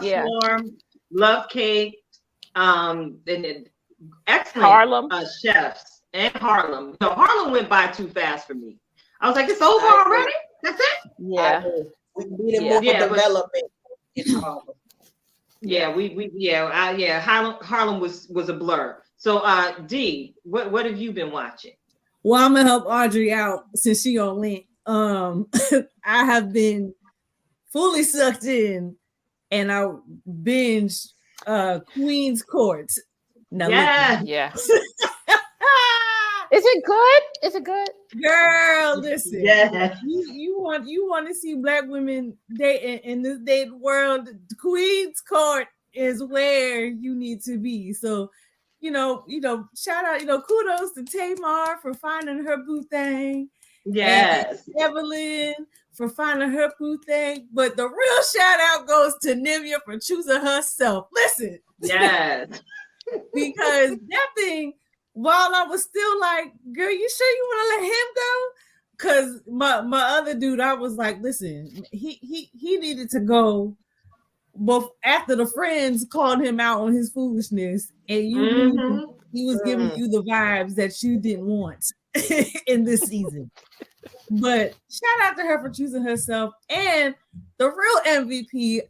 Swarm, love Cake, and excellent Harlem chefs. And Harlem. No, Harlem went by too fast for me. I was like, it's over already? That's it? Yeah. We needed more development in Harlem. Harlem was a blur. So D, what have you been watching? Well, I'm gonna help Audrey out since she on Lent. I have been fully sucked in, and I binged Queen's Court. Now, yeah. Is it good? Is it good? Girl, listen. Yeah. You want to see black women dating in this dating world. The Queen's Court is where you need to be. So, you know, shout out, kudos to Tamar for finding her boo thing. Yes. And Evelyn for finding her boo thing, but the real shout out goes to Nivea for choosing herself. Listen, Yes. because that thing, while I was still like, girl, you sure you want to let him go? Because my other dude, I was like, listen, he needed to go. But after the friends called him out on his foolishness, and you knew he was giving you the vibes that you didn't want in this season. But shout out to her for choosing herself. And the real MVP,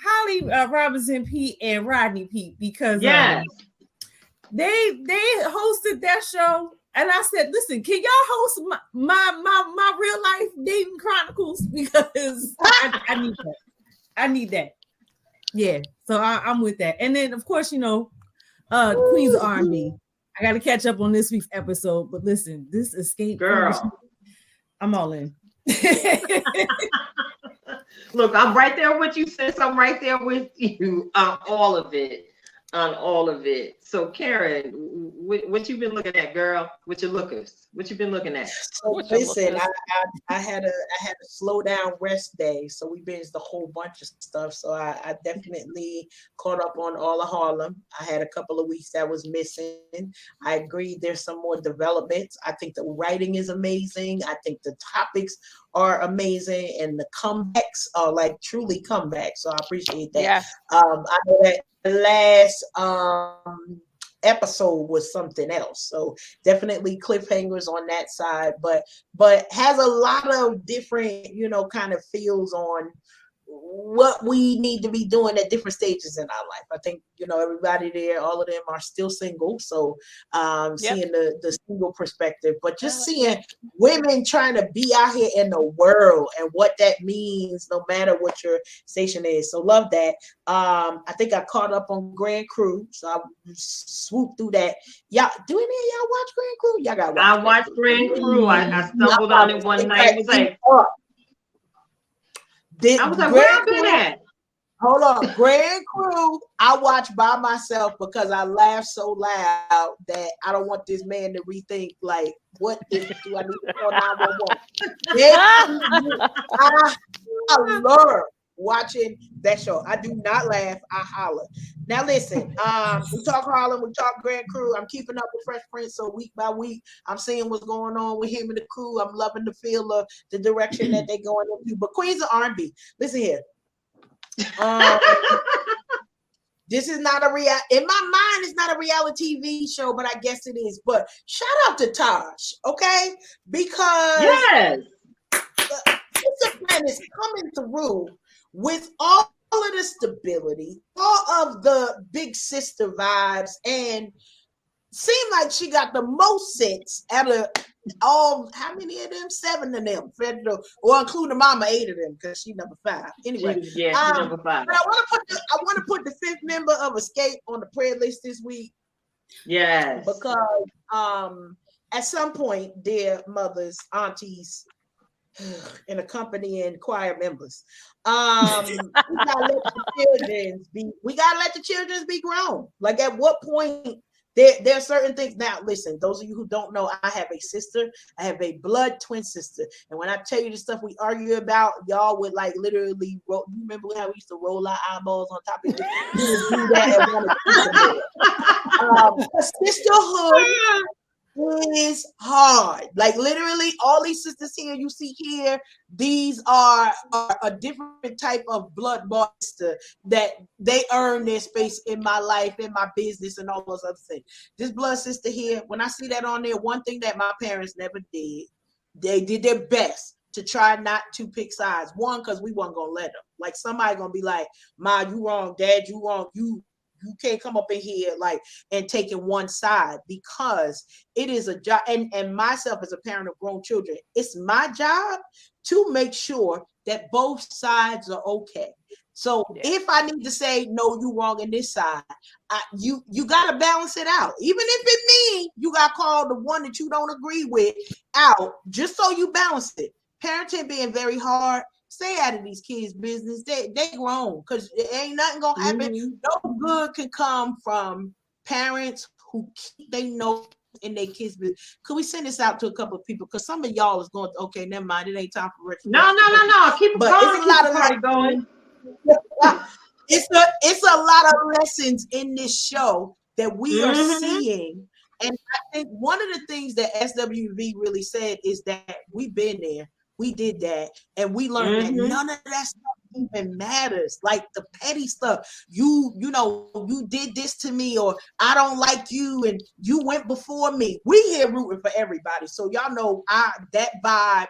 Holly Robinson Pete and Rodney Pete, because Yes. they hosted that show. And I said, listen, can y'all host my real life dating chronicles? Because I need that. I need that. Yeah. So I'm with that. And then of course, you know, Queens of R&B. I got to catch up on this week's episode. But listen, this escape, Girl. I'm all in. Look, I'm right there with you, sis. I'm right there with you on all of it. So, Karen, what you been looking at, girl? With your lookers, what you been looking at? So listen, I had a slow down rest day, so we binged a whole bunch of stuff. So I definitely caught up on all of Harlem. I had a couple of weeks that was missing. I agree, there's some more developments. I think the writing is amazing. I think the topics are amazing, and the comebacks are like truly comebacks. So I appreciate that. Yeah. I know that the last episode was something else, so definitely cliffhangers on that side, but has a lot of different, you know, kind of feels on what we need to be doing at different stages in our life. I think, you know, everybody there, all of them are still single, so seeing the single perspective, but just seeing women trying to be out here in the world and what that means, no matter what your station is. So love that. I think I caught up on Grand Crew, so I swooped through that. Y'all, do any of y'all watch Grand Crew? Y'all got watch. I watched Grand Crew. I stumbled on it one night. It was like, I was like, where I been at? Hold on, Grand Crew, I watch by myself because I laugh so loud that I don't want this man to rethink, like, what do I need to call 911? I love watching that show. I do not laugh, I holler. Now listen, we talk Harlem, we talk Grand Crew. I'm keeping up with Fresh Prince, so week by week, I'm seeing what's going on with him and the crew. I'm loving the feel of the direction that they're going into. But Queens of R&B, listen here. This is not in my mind, it's not a reality TV show, but I guess it is. But shout out to Taj, okay? Because yes, the plan is coming through with all of the stability, all of the big sister vibes, and seemed like she got the most sense out of all. How many of them? 7 of them, or including Mama, 8 of them, because she number 5. Anyway, she's number 5. But I want to put the 5th member of Escape on the prayer list this week. Yes, because at some point, dear mothers, aunties, and accompanying choir members, we gotta let the children be grown. Like, at what point? There are certain things. Now, listen, those of you who don't know, I have a sister. I have a blood twin sister. And when I tell you the stuff we argue about, y'all would like literally roll. You remember how we used to roll our eyeballs on top of it? We would do that at one of sisterhood is hard. Like, literally, all these sisters here you see here, these are a different type of blood sister that they earn their space in my life, in my business, and all those other things. This blood sister here, when I see that on there, one thing that my parents never did, they did their best to try not to pick sides. One, because we weren't gonna let them. Like, somebody gonna be like, "Ma, you wrong. Dad, you wrong. You can't come up in here like and taking one side," because it is a job. And myself as a parent of grown children, it's my job to make sure that both sides are okay. So if I need to say, no, you wrong in this side, you got to balance it out. Even if it means you got to call the one that you don't agree with out, just so you balance it. Parenting being very hard. Stay out of these kids' business. They grown, because ain't nothing gonna happen. No good can come from parents who keep their nose in their kids' business. Could we send this out to a couple of people? Because some of y'all is going, okay, never mind. It ain't time for Rich. No. Keep it going. It's a lot of party going. It's a lot of lessons in this show that we are seeing. And I think one of the things that SWV really said is that we've been there, we did that, and we learned that none of that stuff even matters. Like the petty stuff, you know, you did this to me, or I don't like you, and you went before me. We here rooting for everybody, so y'all know that vibe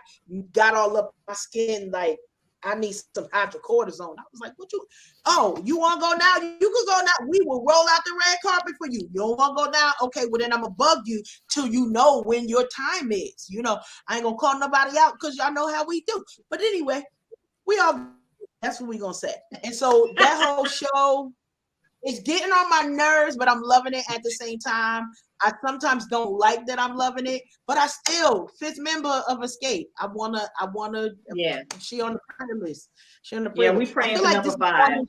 got all up my skin. Like, I need some hydrocortisone. I was like, what you? Oh, you want to go now? You can go now. We will roll out the red carpet for you. You don't want to go now? Okay, well then I'm gonna bug you till you know when your time is. You know, I ain't gonna call nobody out because y'all know how we do. But anyway, we all. That's what we gonna say. And so that whole show is getting on my nerves, but I'm loving it at the same time. I sometimes don't like that I'm loving it, but I still 5th member of Escape. I wanna. Yeah. She on the prayer list. She on the prayer we list. praying for number 5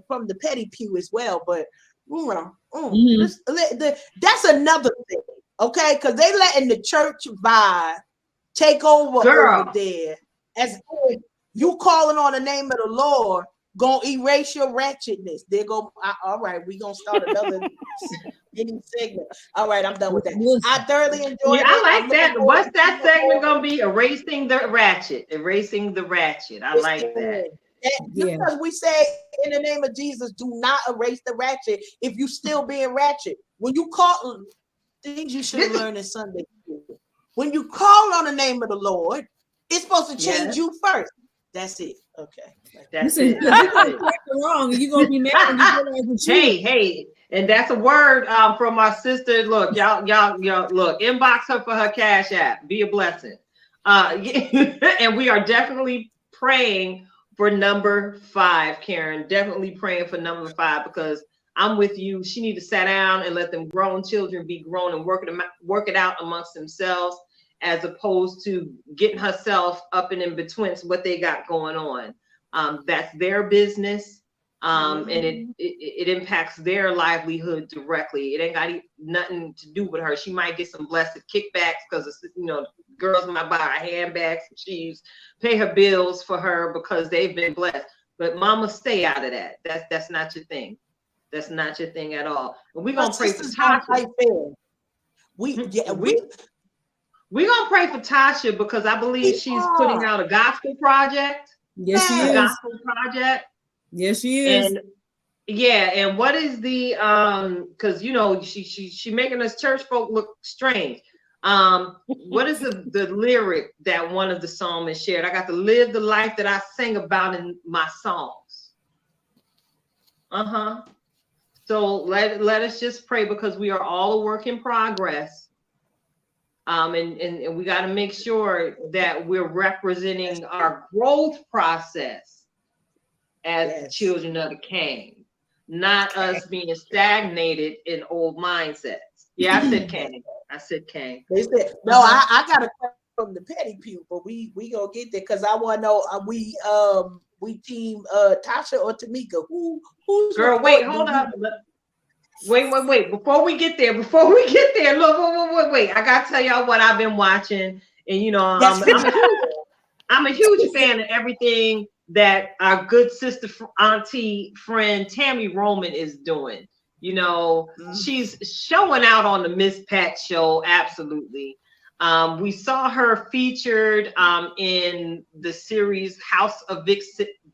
from the petty pew as well, but that's another thing, okay? Because they letting the church vibe take over there. As if you calling on the name of the Lord gonna erase your ratchetness. They go, all right, we gonna start another mini segment. All right, I'm done with that. I thoroughly enjoyed it. I like that. What's that segment gonna be? Erasing the ratchet. I like that. Because we say in the name of Jesus, do not erase the ratchet if you still being ratchet. When you call things you should learn in Sunday school. When you call on the name of the Lord, it's supposed to change you first. That's it. Okay. That's it. Wrong. You're gonna be mad when you realize the truth. Hey, and that's a word from my sister. Look, y'all, look, inbox her for her Cash App. Be a blessing. And we are definitely praying for number 5, Karen. Definitely praying for number 5 because I'm with you. She need to sit down and let them grown children be grown and work it out amongst themselves, as opposed to getting herself up and in between what they got going on. That's their business, and it impacts their livelihood directly. It ain't got nothing to do with her. She might get some blessed kickbacks because, you know, girls might buy her handbags, shoes, pay her bills for her because they've been blessed. But mama, stay out of that. That's not your thing. That's not your thing at all. And we're gonna pray for Tasha. We're gonna pray for Tasha because I believe she's putting out a gospel project. Yes, she is. Gospel project. Yes, she is. And what is the because you know she making us church folk look strange. What is the lyric that one of the psalmists shared? I got to live the life that I sing about in my songs. So let us just pray because we are all a work in progress. And we got to make sure that we're representing our growth process as children of the King, not us being stagnated in old mindsets. Yeah, I said King. They said, no, I got a question from the petty pew, but we gonna get there because I want to know we team Tasha or Tamika. Who's girl? Wait, hold up. Wait. Before we get there, look, wait. I gotta tell y'all what I've been watching, and you know, I'm a huge fan of everything that our good sister, auntie, friend Tammy Roman is doing. You know, she's showing out on the Miss Pat show. Absolutely. We saw her featured in the series House of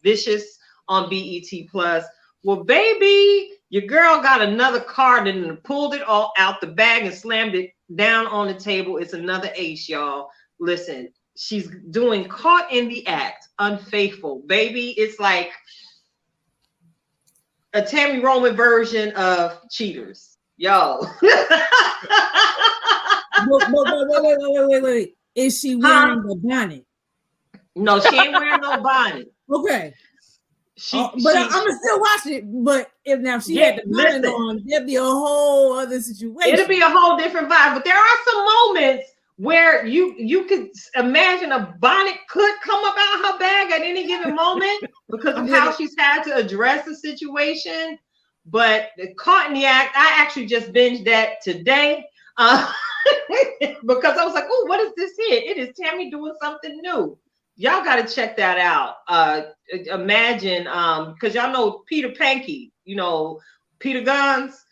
Vicious on BET Plus. Well, baby, your girl got another card and pulled it all out the bag and slammed it down on the table. It's another ace, y'all. Listen, she's doing Caught in the Act, Unfaithful. Baby, it's like a Tammy Roman version of Cheaters. Yo. Wait. Is she wearing the bonnet? No, she ain't wearing no bonnet. Okay. I'm gonna still watch it. But if she had the bonnet on, there'd be a whole other situation. It'll be a whole different vibe. But there are some moments where you could imagine a bonnet could come up out of her bag at any given moment because of how she's had to address the situation. But the Caught in the Act, I actually just binged that today. because I was like, oh, what is this here? It is Tammy doing something new. Y'all got to check that out. Imagine, because y'all know Peter Pankey, you know, Peter Guns,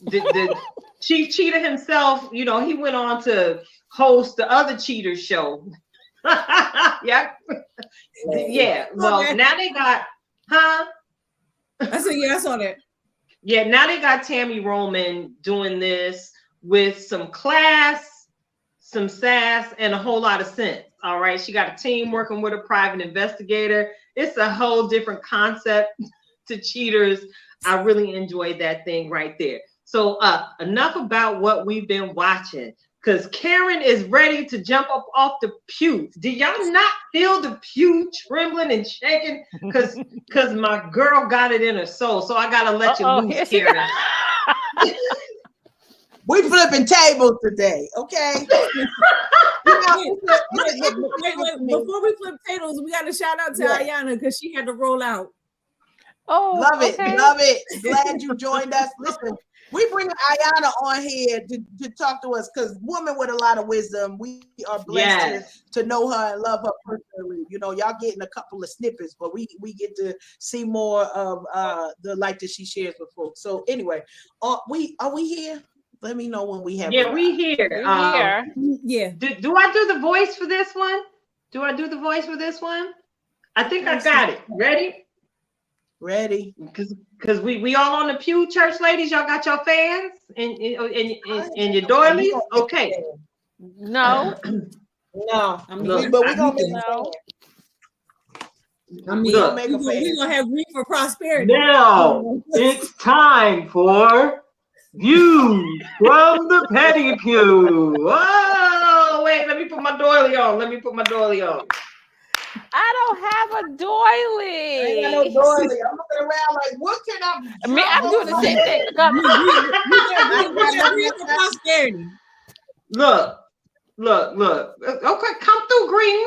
the chief cheater himself, you know, he went on to host the other cheaters show. Yeah. Yeah. Well, now they got, huh? I said, yeah, I saw that. Yeah, now they got Tammy Roman doing this with some class, some sass, and a whole lot of sense. All right. She got a team working with a private investigator. It's a whole different concept to cheaters. I really enjoyed that thing right there. So enough about what we've been watching, because Karen is ready to jump up off the pew. Did y'all not feel the pew trembling and shaking? Because my girl got it in her soul. So I got to let you loose, Karen. We flipping tables today, okay? Wait, before we flip tables, we got to shout out to Ayana because she had to roll out. Oh, love okay. it, love it. Glad you joined us. Listen, we bring Ayana on here to talk to us because woman with a lot of wisdom. We are blessed to know her and love her personally. You know, y'all getting a couple of snippets, but we get to see more of the life that she shares with folks. So anyway, are we here? Let me know when we have. Yeah, we here. Yeah. Do I do the voice for this one? Do I do the voice for this one? I think I got it. Ready? Ready. Because we all on the pew, church ladies. Y'all got your fans and your doilies. Okay. No. No. Look, but we're gonna make no. I mean, we're gonna have grief for prosperity. Now it's time for views from the petty pew. Oh, wait, let me put my doily on. I don't have a doily. I ain't got no doily. I'm looking around like, what can I mean, I'm doing the same thing. We got grief for prosperity. Look. Okay, come through, Green.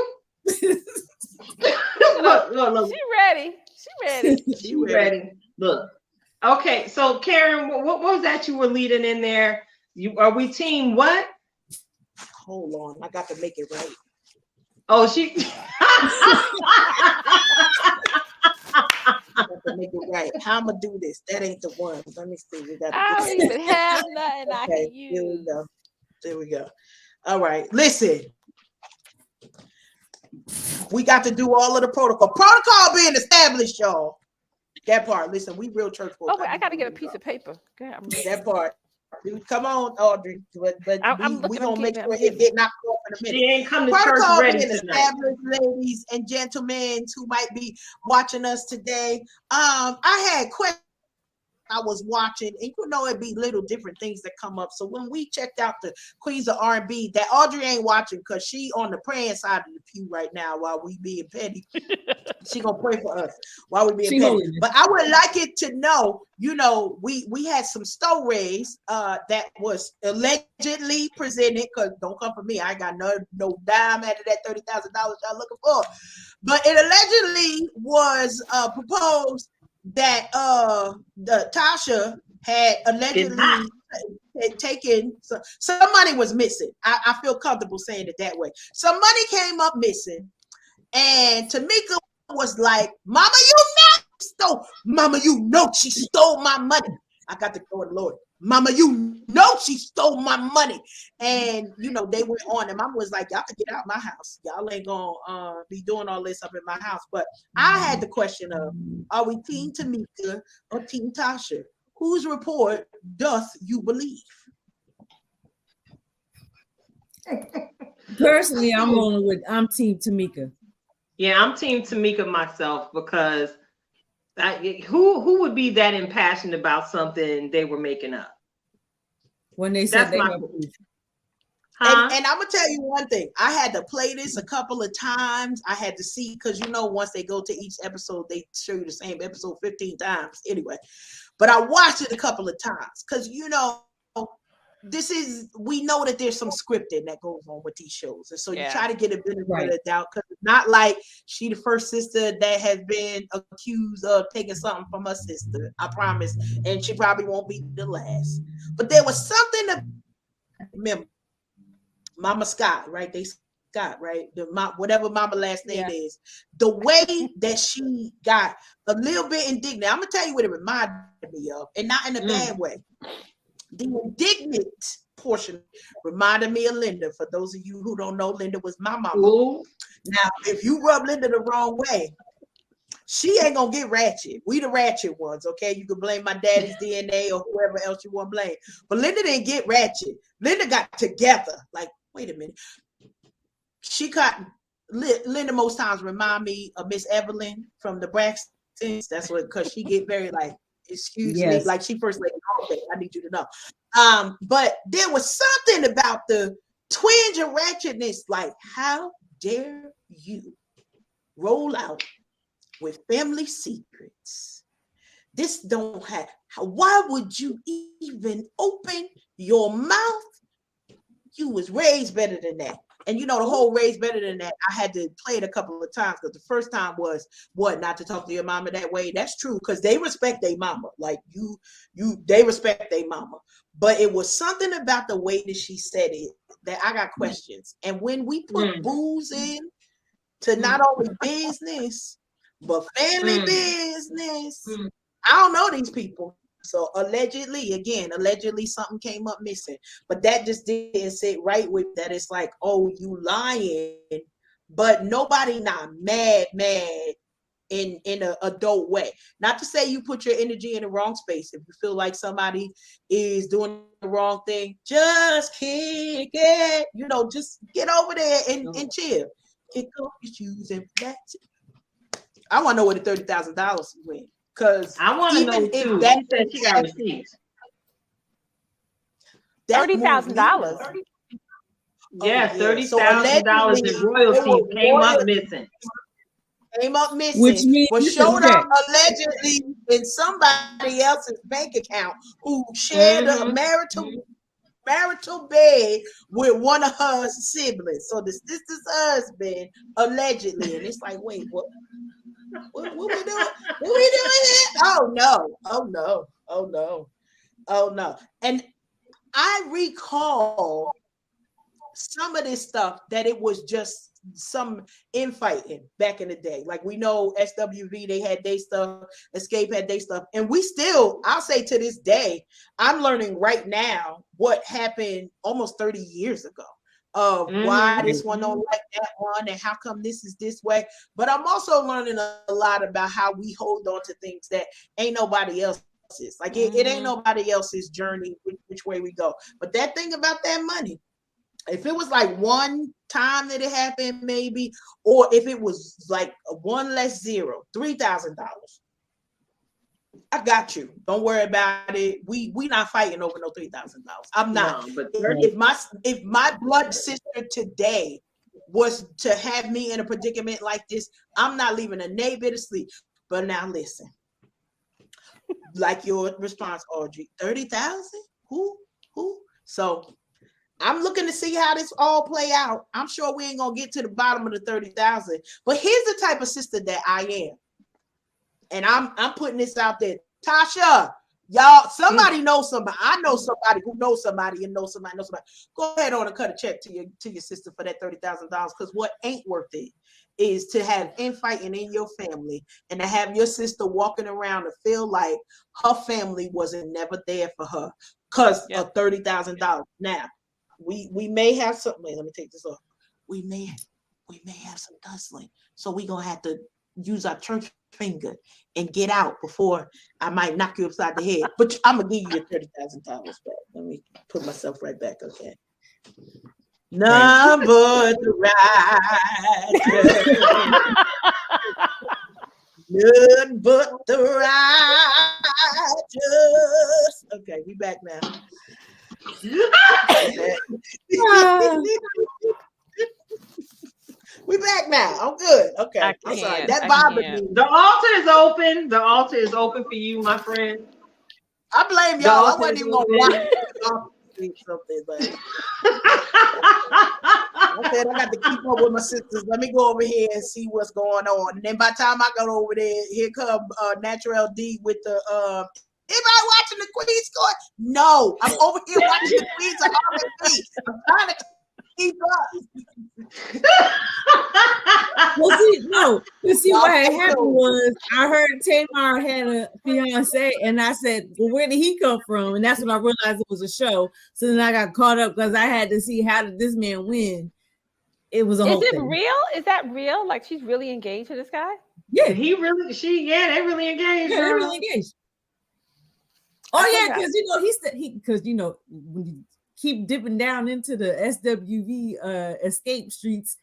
look. She ready. Look. Okay, so Karen, what was that you were leading in there? Are we team what? Hold on, I got to make it right. Oh, she. Make it right. How I'm gonna do this? That ain't the one. Let me see. We got. I don't even have nothing I can use. There we go. All right. Listen, we got to do all of the protocol. Protocol being established, y'all. That part. Listen, we real church folks. Oh, wait, I got to get a piece of paper. That part. Come on, Audrey. But we gonna make sure it get knocked off in a minute. She ain't come to Protocol church ready being tonight. established, ladies and gentlemen who might be watching us today. I had questions. I was watching, and you know it'd be little different things that come up. So when we checked out the Queens of R&B, that Audrey ain't watching because she on the praying side of the pew right now while we being petty. She gonna pray for us while we being petty. But I would like it to know, you know, we had some stories that was allegedly presented, because don't come for me. I got no dime out of that $30,000 y'all looking for. But it allegedly was proposed that the Tasha had allegedly had taken some money was missing. I feel comfortable saying it that way. Some money came up missing, and Tamika was like, "Mama, you know she stole my money." I got to go with the Lord. "Mama, you know she stole my money." And you know, they went on, and Mama was like, "Y'all can get out of my house. Y'all ain't gonna be doing all this up in my house." But I had the question of, are we Team Tamika or Team Tasha? Whose report doth you believe? Personally, I'm Team Tamika. Yeah, I'm Team Tamika myself, because who would be that impassioned about something they were making up? When they said they were. And I'm gonna tell you one thing. I had to play this a couple of times. I had to see, because you know, once they go to each episode, they show you the same episode 15 times anyway. But I watched it a couple of times because you know, we know that there's some scripting that goes on with these shows, and so you try to get a benefit of the doubt, because it's not like she the first sister that has been accused of taking something from her sister. I promise, and she probably won't be the last. But there was something remember, Mama Scott, right? They Scott, right? Whatever Mama last name is. The way that she got a little bit indignant. I'm gonna tell you what it reminded me of, and not in a bad way. The indignant portion reminded me of Linda. For those of you who don't know, Linda was my mama. Ooh. Now, if you rub Linda the wrong way, she ain't gonna get ratchet. We the ratchet ones, okay? You can blame my daddy's DNA or whoever else you want to blame. But Linda didn't get ratchet. Linda got together. Like, wait a minute. She got Linda most times remind me of Miss Evelyn from the Braxtons. That's what, because she get very like, excuse me, like she first lady. Okay, I need you to know. But there was something about the twinge of ratchetness. Like, how dare you roll out with family secrets? This don't have. Why would you even open your mouth? You was raised better than that. And you know, the whole raised better than that, I had to play it a couple of times because the first time was what, not to talk to your mama that way. That's true, because they respect their mama. Like they respect their mama. But it was something about the way that she said it that I got questions. And when we put booze in to not only business, but family business, I don't know these people. So allegedly something came up missing, but that just didn't sit right with that. It's like, oh, you lying, but nobody not mad in an adult way. Not to say you put your energy in the wrong space. If you feel like somebody is doing the wrong thing, just kick it. You know, just get over there and chill. Kick off your shoes and that's it. I want to know where the $30,000 went. Because I want to know too. She said she got receipts. $30,000. Yeah, $30,000 in royalties came up missing. Which means was showed up allegedly in somebody else's bank account who shared a marital bed with one of her siblings. So the sister's husband allegedly, and it's like, wait, what? What we doing? What we doing here? Oh no. And I recall some of this stuff that it was just some infighting back in the day. Like we know SWV, they had their stuff, Escape had their stuff. And we still, I'll say to this day, I'm learning right now what happened almost 30 years ago. Of why this one don't like that one and how come this is this way. But I'm also learning a lot about how we hold on to things that ain't nobody else's. Like it ain't nobody else's journey, which way we go. But that thing about that money, if it was like one time that it happened maybe, or if it was like one less zero, $3,000. I got you. Don't worry about it. We not fighting over no $3,000. I'm not. No, but if my blood sister today was to have me in a predicament like this, I'm not leaving a nay bit of sleep. But now listen, like your response, Audrey, 30,000? Who? So I'm looking to see how this all play out. I'm sure we ain't gonna get to the bottom of the 30,000. But here's the type of sister that I am. And I'm putting this out there. Tasha, y'all, somebody knows somebody. I know somebody who knows somebody and knows somebody. Go ahead on and cut a check to your sister for that $30,000. Because what ain't worth it is to have infighting in your family and to have your sister walking around and feel like her family wasn't never there for her because of $30,000. Now, we may have something. Let me take this off. We may have some tussling. So we're gonna have to use our church finger and get out before I might knock you upside the head. But I'm gonna give you your $30,000 back. Let me put myself right back, okay? Number the ride. Good but the righteous. Okay, we back now. We back now. I'm good. Okay. I'm sorry. That bothered me. The altar is open. The altar is open for you, my friend. I blame y'all. I wasn't even gonna watch something, but I said I got to keep up with my sisters. Let me go over here and see what's going on. And then by the time I got over there, here come Natural D with the Anybody watching the Queen's Court? No, I'm over here watching the Queens of R&B. I'm trying to keep up. Well, see, no. You see, Y'all what had take happened notes. was I heard Tamar had a fiance, and I said, "Well, where did he come from?" And that's when I realized it was a show. So then I got caught up because I had to see how did this man win. It was a whole Is it thing. real? Is that real? Like she's really engaged to this guy? Yeah, They really engaged. yeah, they're Girl. really engaged. Oh I yeah, forgot. because he said because when you keep dipping down into the SWV escape streets,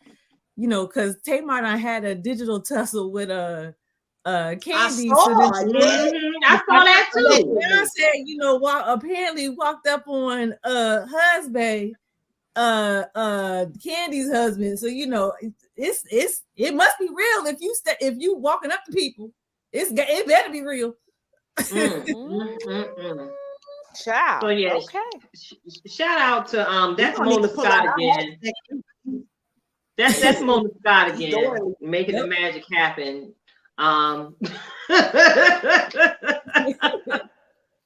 because Tamar and I had a digital tussle with Candy. I So saw then it. I saw that too. then I said, apparently walked up on husband, Candy's husband. So it must be real if you walking up to people. It better be real. Child. So yeah, Okay. shout out to that's We gonna need Mona to pull Scott out our again. hashtag. That's Mona Scott He's again, doing making Yep. the magic happen.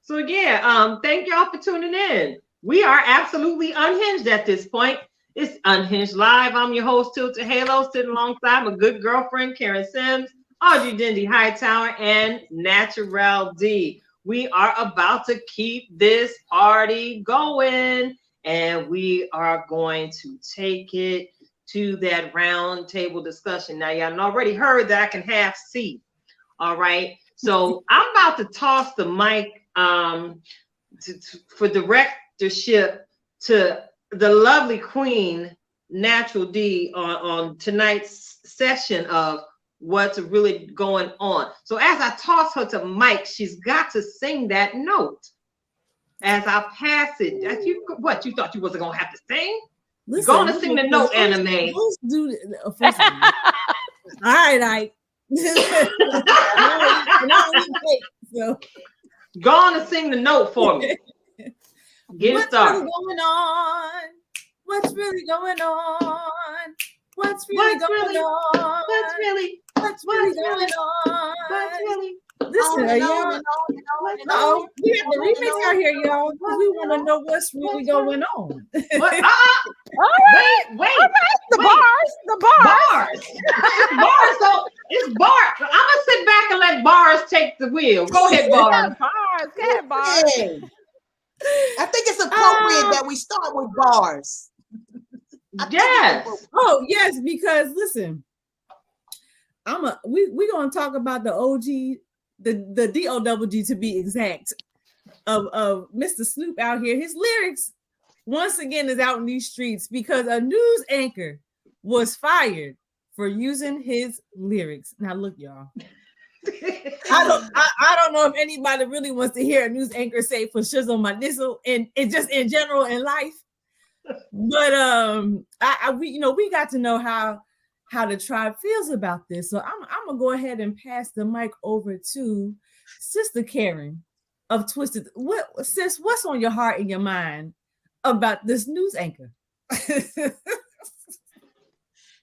So yeah, thank y'all for tuning in. We are absolutely unhinged at this point. It's Unhinged Live. I'm your host, Tilted Halo, sitting alongside my good girlfriend, Karen Sims, Audrey Dindy Hightower, and Natural D. We are about to keep this party going, and we are going to take it to that round table discussion. Now, y'all already heard that I can have seat. All right. So I'm about to toss the mic for directorship to the lovely Queen Natural D on tonight's session of what's really going on. So as I toss her to mic, she's got to sing that note as I pass it. You thought you wasn't gonna have to sing? You're gonna sing the note, anime. First of all, all right, so Gonna sing the note for me. Get it started. Really going on? What's really going on? What's really going on? What's really going on? What's really Listen, y'all. Oh, we have the remix out here, y'all. We want to know what's really going on. what? All right. Wait. The bars. Bars. So it's bars. I'm gonna sit back and let bars take the wheel. Go ahead, bars. Go ahead, bars. Hey, I think it's appropriate that we start with bars. Yes. Oh, yes, because listen, we're gonna talk about the OG, the DOWG to be exact, of Mr. Snoop out here. His lyrics once again is out in these streets because a news anchor was fired for using his lyrics. Now look, y'all. I don't know if anybody really wants to hear a news anchor say for shizzle my nizzle and just in general in life. But we got to know how the tribe feels about this. So I'm gonna go ahead and pass the mic over to Sister Karen of Twisted. What's on your heart and your mind about this news anchor?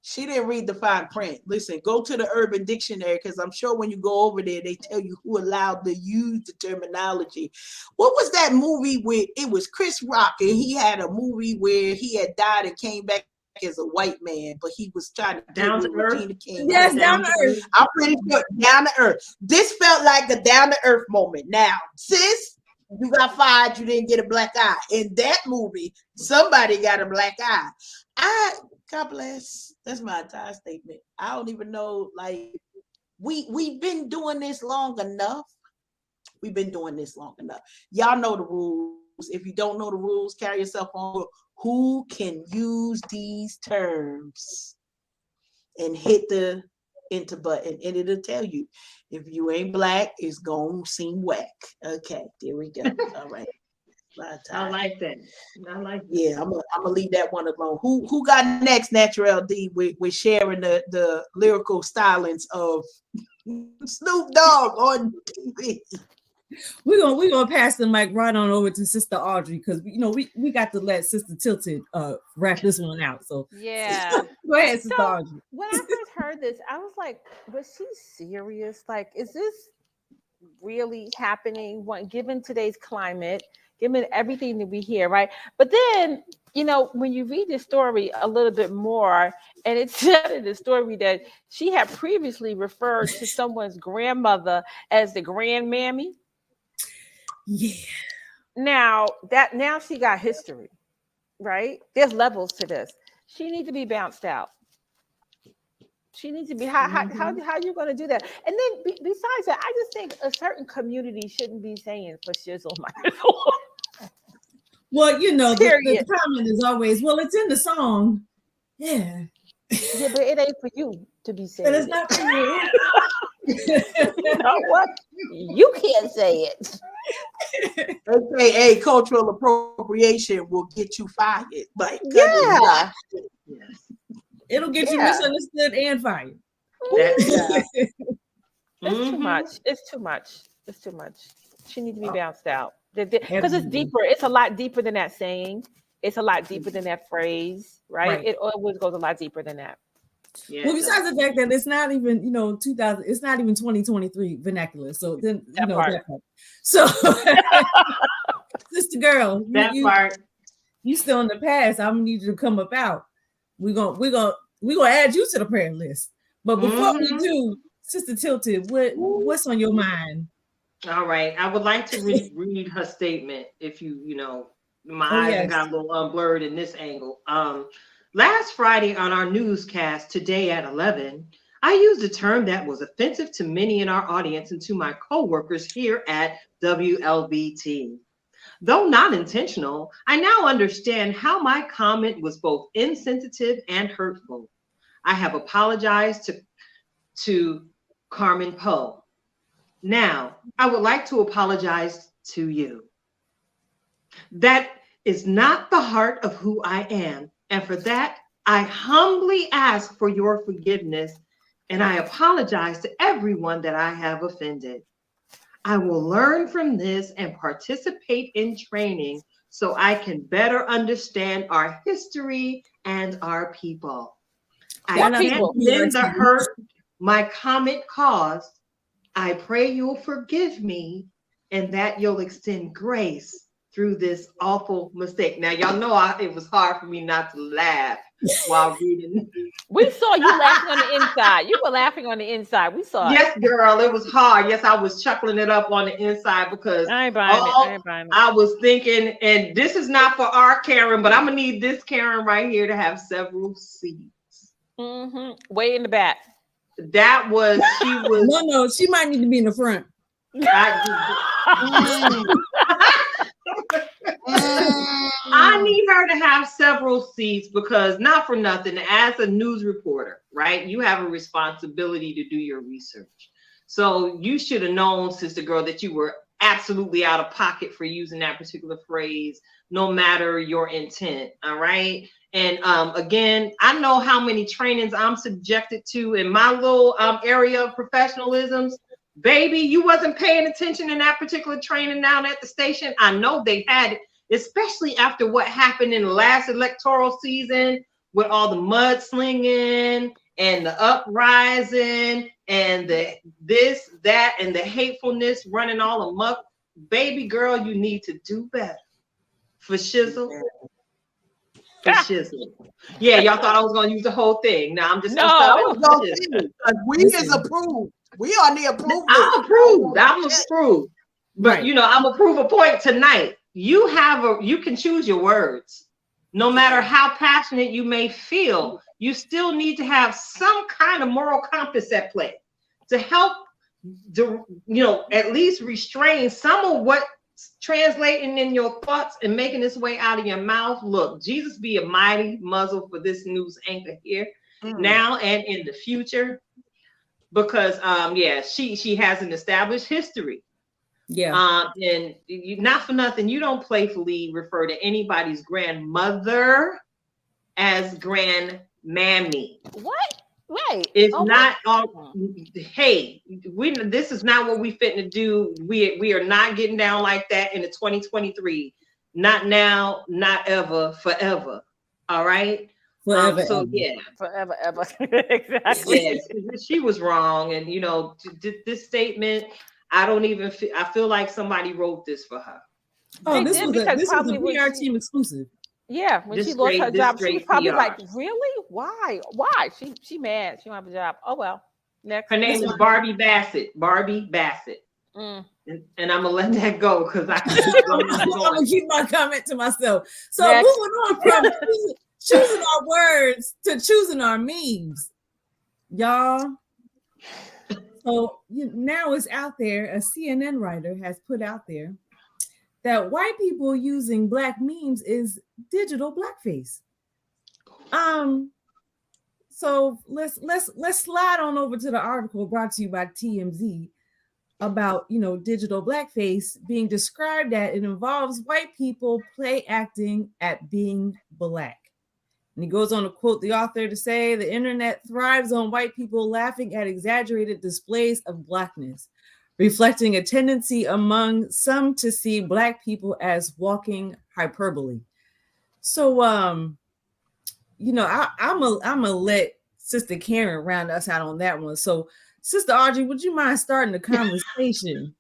She didn't read the fine print. Listen, go to the Urban Dictionary because I'm sure when you go over there, they tell you who allowed to use the terminology. What was that movie with? It was Chris Rock, and he had a movie where he had died and came back as a white man, but he was trying to Down to Earth. Regina King. Yes, Down to Earth. I'm pretty sure Down to Earth. This felt like a Down to Earth moment. Now, sis, you got fired. You didn't get a black eye. In that movie, somebody got a black eye. God bless. That's my entire statement. I don't even know. Like, we've been doing this long enough. We've been doing this long enough. Y'all know the rules. If you don't know the rules, carry yourself on. Who can use these terms? And hit the enter button, and it'll tell you. If you ain't black, it's gonna seem whack. Okay, there we go. All right. I like that. Yeah, I'm gonna leave that one alone. Who got next? Natural D with sharing the lyrical stylings of Snoop Dogg on TV. We're gonna pass the mic right on over to Sister Audrey because we got to let Sister Tilted wrap this one out. So Yeah. go ahead, Sister Audrey. When I first heard this, I was like, was she serious? Like, is this really happening, given today's climate, given everything that we hear, right? But then, when you read the story a little bit more, and it said in the story that she had previously referred to someone's grandmother as the grandmammy. Yeah. Now she got history, right? There's levels to this. She needs to be bounced out. She needs to be how are you going to do that? And then besides that, I just think a certain community shouldn't be saying for shizzle my Well, the comment is always, well, it's in the song. Yeah. Yeah, but it ain't for you to be saying. But it's not for you. You know what? You can't say it. AKA cultural appropriation will get you fired. Like, yeah. It'll get you misunderstood and fired. It's too much. It's too much. It's too much. She needs to be bounced out. Because it's deeper. It's a lot deeper than that saying. It's a lot deeper than that phrase, right? It always goes a lot deeper than that. Yeah, well, besides the fact that it's not even, 2000, it's not even 2023 vernacular. So then, that part. So, sister girl, part. You still in the past. I'm gonna need you to come up out. We're gonna add you to the prayer list. But before we do, Sister Tilted, what's on your mind? All right, I would like to read her statement. If my eyes got a little blurred in this angle. Last Friday on our newscast, Today at 11, I used a term that was offensive to many in our audience and to my co-workers here at WLBT. Though not intentional, I now understand how my comment was both insensitive and hurtful. I have apologized to Carmen Poe. Now, I would like to apologize to you. That is not the heart of who I am. And for that, I humbly ask for your forgiveness, and I apologize to everyone that I have offended. I will learn from this and participate in training so I can better understand our history and our people. I can't mend the hurt my comment caused. I pray you'll forgive me and that you'll extend grace through this awful mistake. Now, y'all know it was hard for me not to laugh while reading. We saw you laughing on the inside. You were laughing on the inside. We saw it. Yes, girl, it was hard. Yes, I was chuckling it up on the inside because I ain't buying it. I was thinking, and this is not for our Karen, but I'm going to need this Karen right here to have several seats. Way in the back. That was, she was. No, she might need to be in the front. I need her to have several seats because, not for nothing, as a news reporter, right, you have a responsibility to do your research. So you should have known, sister girl, that you were absolutely out of pocket for using that particular phrase, no matter your intent. All right. And again, I know how many trainings I'm subjected to in my little area of professionalisms. Baby, you wasn't paying attention in that particular training down at the station. I know they had it, especially after what happened in the last electoral season with all the mudslinging and the uprising and the this, that, and the hatefulness running all amok. Baby girl, you need to do better. For shizzle. For shizzle. Yeah, y'all thought I was going to use the whole thing. Now I'm just we is approved. We on the approved. I'm approved. I'm approved. But I'm approve a point tonight. You can choose your words. No matter how passionate you may feel, you still need to have some kind of moral compass at play to help at least restrain some of what's translating in your thoughts and making its way out of your mouth. Look, Jesus be a mighty muzzle for this news anchor here now and in the future. Because she has an established history. Yeah. And not for nothing, you don't playfully refer to anybody's grandmother as grandmammy. What? Right. It's not all. Hey, this is not what we fitting to do. We are not getting down like that in the 2023. Not now, not ever, forever. All right. Forever, forever, ever. Exactly. Yes, she was wrong, and this statement, I don't even feel, I feel like somebody wrote this for her. Oh, They this did, was because a probably when PR she- team exclusive. Yeah, when This she lost her straight- this job, she was straight probably PR. like, "Really? Why? She mad. She don't have a job. Oh well." Next. Her name is Barbie Bassett. Barbie Bassett. Mm. And I'm gonna let that go because I can keep going. I'm gonna keep my comment to myself. So Next. moving on from choosing our words to choosing our memes, y'all. So now it's out there. A CNN writer has put out there that white people using black memes is digital blackface. So let's slide on over to the article brought to you by TMZ about digital blackface being described that it involves white people play acting at being black. And he goes on to quote the author to say the internet thrives on white people laughing at exaggerated displays of blackness, reflecting a tendency among some to see black people as walking hyperbole. So I'm gonna let Sister Karen round us out on that one. So Sister Audrey, would you mind starting the conversation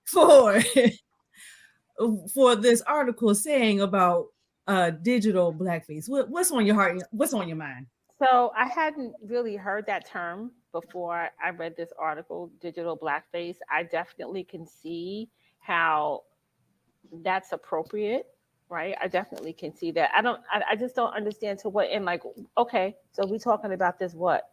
for this article saying about digital blackface? What's on your heart? What's on your mind? So I hadn't really heard that term before I read this article, digital blackface. I definitely can see how that's appropriate, right? I definitely can see that. I just don't understand to what end. Like, okay, so we talking about this what?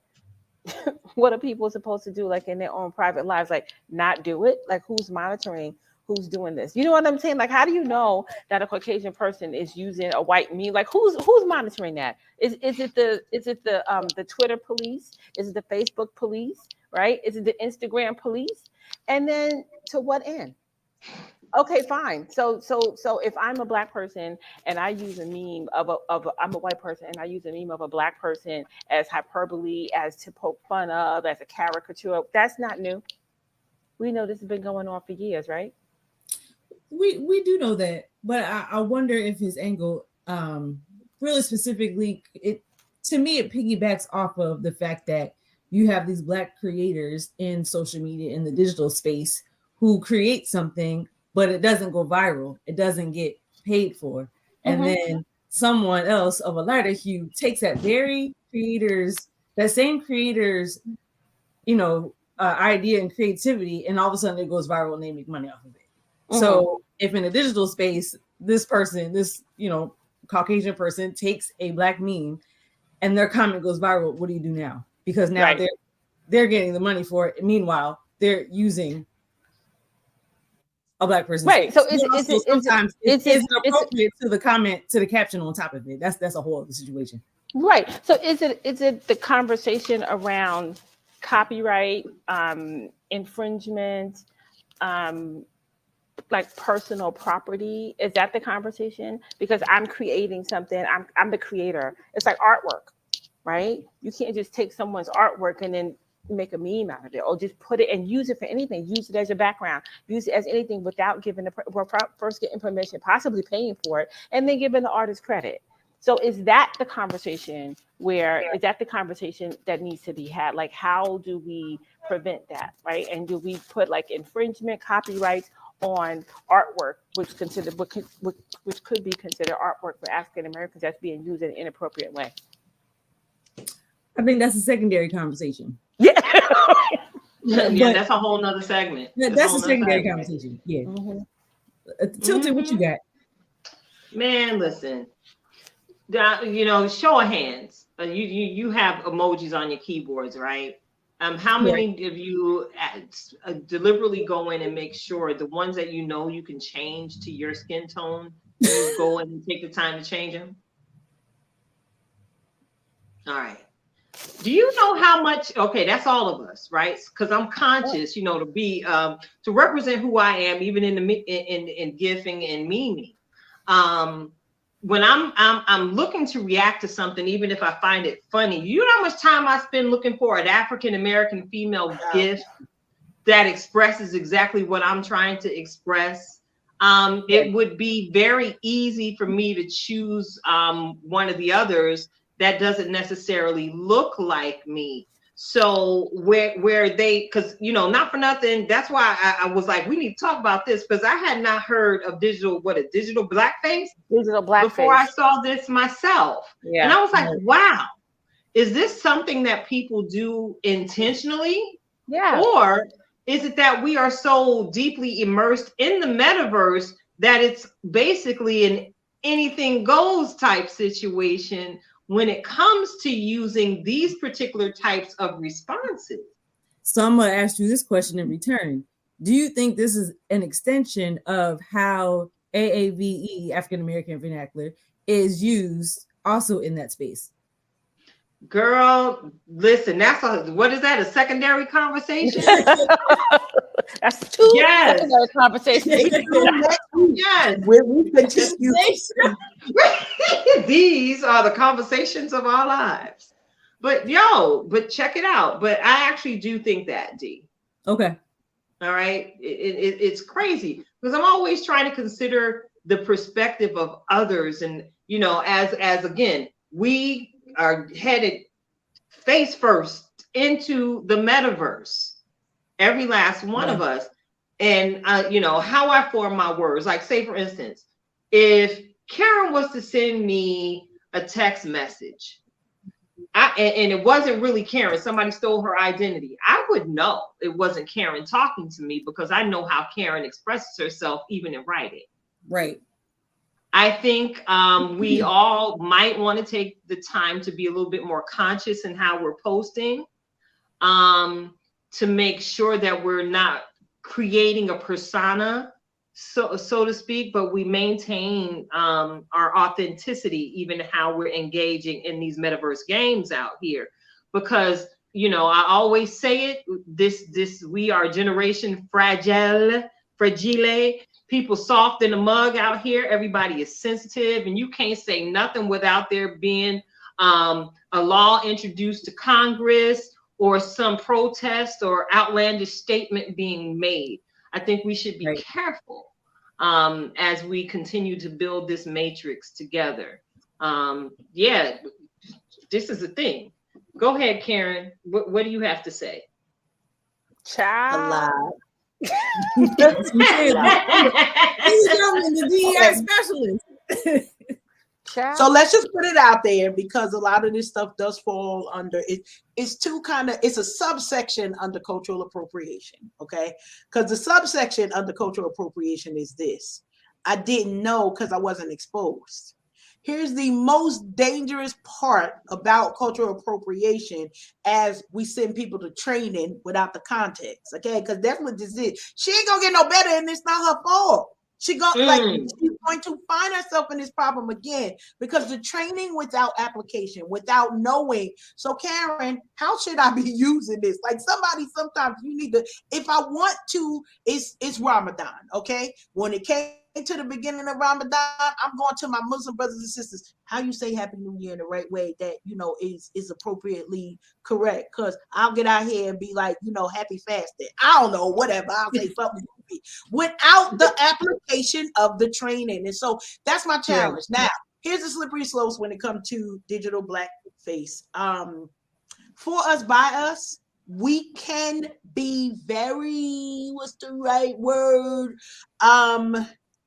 What are people supposed to do, like in their own private lives? Like, not do it? Like, who's monitoring who's doing this? You know what I'm saying? Like, how do you know that a Caucasian person is using a white meme? Like, who's monitoring that? Is it the Twitter police? Is it the Facebook police? Right? Is it the Instagram police? And then to what end? Okay, fine. So if I'm a black person and I use a meme I'm a white person and I use a meme of a black person as hyperbole, as to poke fun of, as a caricature, that's not new. We know this has been going on for years, right? We do know that, but I wonder if his angle, really specifically, to me it piggybacks off of the fact that you have these black creators in social media, in the digital space, who create something, but it doesn't go viral. It doesn't get paid for. And then someone else of a lighter hue takes that same creator's, idea and creativity, and all of a sudden it goes viral and they make money off of it. So if in a digital space, this person, Caucasian person takes a black meme and their comment goes viral, what do you do now? Because now they're getting the money for it. Meanwhile, they're using a black person. Right. So sometimes it's appropriate to the comment, to the caption on top of it. That's a whole other situation. Right. So is it the conversation around copyright, infringement, like personal property? Is that the conversation? Because I'm creating something, I'm the creator. It's like artwork, right? You can't just take someone's artwork and then make a meme out of it, or just put it and use it for anything. Use it as your background, use it as anything without giving first getting permission, possibly paying for it, and then giving the artist credit. So is that the conversation is that the conversation that needs to be had? Like, how do we prevent that, right? And do we put like infringement, copyrights on artwork, which could be considered artwork for African Americans that's being used in an inappropriate way? I think that's a secondary conversation. Yeah. Yeah, that's a whole nother segment. That's a secondary conversation. Yeah. Tilted, what you got? Man, listen. Show of hands. You have emojis on your keyboards, right? How many of you deliberately go in and make sure the ones that you can change to your skin tone, you go in and take the time to change them? All right. Do you know how much? Okay, that's all of us, right? Because I'm conscious, to be to represent who I am, even in gifting and memeing. When I'm looking to react to something, even if I find it funny, you know how much time I spend looking for an African American female gif that expresses exactly what I'm trying to express. It would be very easy for me to choose one of the others that doesn't necessarily look like me. So where they, because not for nothing, that's why I was like, we need to talk about this, because I had not heard of digital blackface Digital before I blackface. saw this myself. Yeah. And I was like, wow, is this something that people do intentionally? Yeah. Or is it that we are so deeply immersed in the metaverse that it's basically an anything goes type situation when it comes to using these particular types of responses? So I'm going to ask you this question in return. Do you think this is an extension of how AAVE, African American Vernacular, is used also in that space? Girl, listen, what is that? A secondary conversation? That's two Yes. secondary conversations. Yes. We continue. These are the conversations of our lives. But check it out. But I actually do think that, D. Okay. All right. It's crazy because I'm always trying to consider the perspective of others. And, as again, we are headed face first into the metaverse, every last one of us. And, how I form my words, like say, for instance, if Karen was to send me a text message, and it wasn't really Karen, somebody stole her identity, I would know it wasn't Karen talking to me because I know how Karen expresses herself, even in writing. Right. I think we all might want to take the time to be a little bit more conscious in how we're posting, to make sure that we're not creating a persona, so to speak, but we maintain our authenticity, even how we're engaging in these metaverse games out here. Because I always say it, this we are generation fragile. People soft in the mug out here. Everybody is sensitive, and you can't say nothing without there being a law introduced to Congress or some protest or outlandish statement being made. I think we should be careful as we continue to build this matrix together. This is the thing. Go ahead, Karen. What do you have to say? Child. The DEI specialist. So let's just put it out there, because a lot of this stuff does fall under it. It's it's a subsection under cultural appropriation. Okay. Because the subsection under cultural appropriation is this. I didn't know because I wasn't exposed. Here's the most dangerous part about cultural appropriation as we send people to training without the context. Okay. Because that's what this is. She ain't gonna get no better, and it's not her fault. She's going to find herself in this problem again, because the training without application, without knowing. So Karen, how should I be using this? Like sometimes you need to, if I want to, it's Ramadan. Okay. When it came to the beginning of Ramadan, I'm going to my Muslim brothers and sisters, how you say Happy New Year in the right way that, is appropriately correct. Cause I'll get out here and be like, happy fasting. I don't know, whatever. I'll say something without the application of the training. And so that's my challenge. Now, here's the slippery slopes when it comes to digital blackface. For us, by us, we can be very, what's the right word?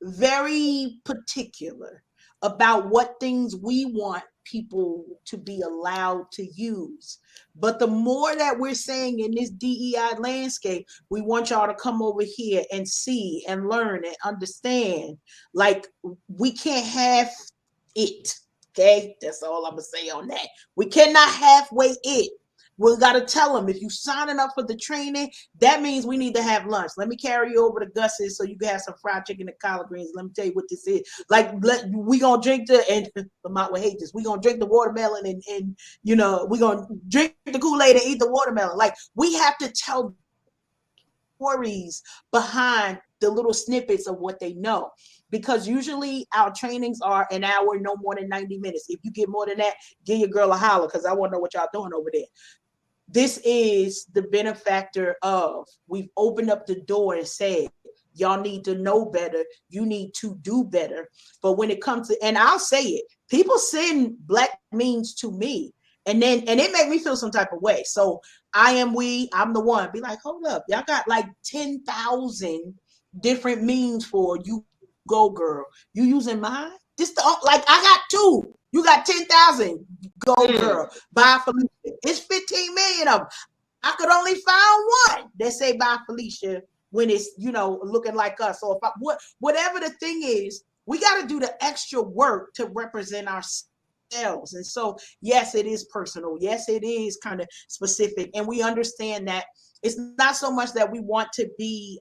Very particular about what things we want people to be allowed to use. But the more that we're saying in this DEI landscape, we want y'all to come over here and see and learn and understand. Like, we can't have it. Okay, that's all I'm gonna say on that. We cannot halfway it. We got to tell them, if you're signing up for the training, that means we need to have lunch. Let me carry you over to Gus's so you can have some fried chicken and collard greens. Let me tell you what this is. Like, we going to drink and Lamont would hate this. We going to drink the watermelon and we going to drink the Kool-Aid and eat the watermelon. Like, we have to tell stories behind the little snippets of what they know. Because usually our trainings are an hour, no more than 90 minutes. If you get more than that, give your girl a holler, because I want to know what y'all doing over there. This is the benefactor of, we've opened up the door and said, y'all need to know better. You need to do better. But when it comes to, and I'll say it, people send black memes to me, And it made me feel some type of way. So I'm the one. Be like, hold up, y'all got like 10,000 different memes for you go girl. You using mine? Like I got 2. You got 10,000 go girl. Bye Felicia. It's 15 million of them. I could only find one that say bye Felicia when it's, looking like us. So whatever the thing is, we got to do the extra work to represent ourselves. And so, yes, it is personal. Yes, it is kind of specific. And we understand that it's not so much that we want to be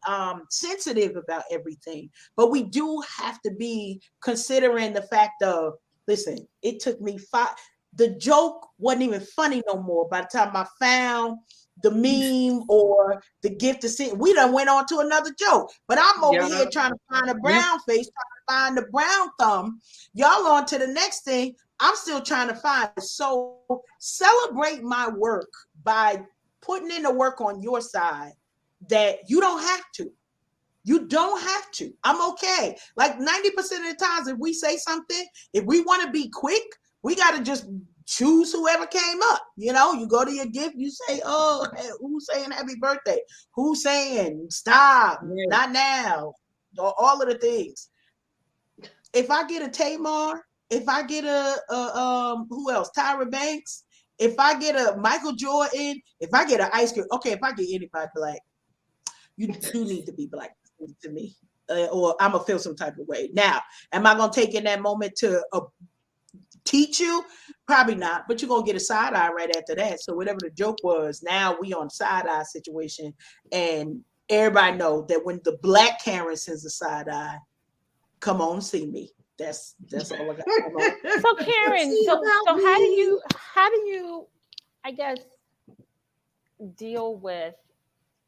sensitive about everything, but we do have to be considering the fact of, listen, it took me 5. The joke wasn't even funny no more by the time I found the meme or the gift to see. We done went on to another joke, but I'm over here trying to find a brown face, trying to find the brown thumb. Y'all on to the next thing. I'm still trying to find it. So celebrate my work by putting in the work on your side that you don't have to. You don't have to. I'm okay. Like 90% of the times, if we say something, if we want to be quick, we got to just choose whoever came up. You go to your gift, you say, oh, hey, who's saying happy birthday? Who's saying stop, not now? All of the things. If I get a Tamar, if I get a who else? Tyra Banks, if I get a Michael Jordan, if I get an ice cream, okay, if I get anybody black, you do need to be black to me, or I'm gonna feel some type of way. Now, am I gonna take in that moment to teach you? Probably not, but you're gonna get a side eye right after that. So whatever the joke was, now we on side eye situation, and everybody know that when the black Karen sends a side eye, come on, see me. That's all I got. So Karen, so how do you, I guess, deal with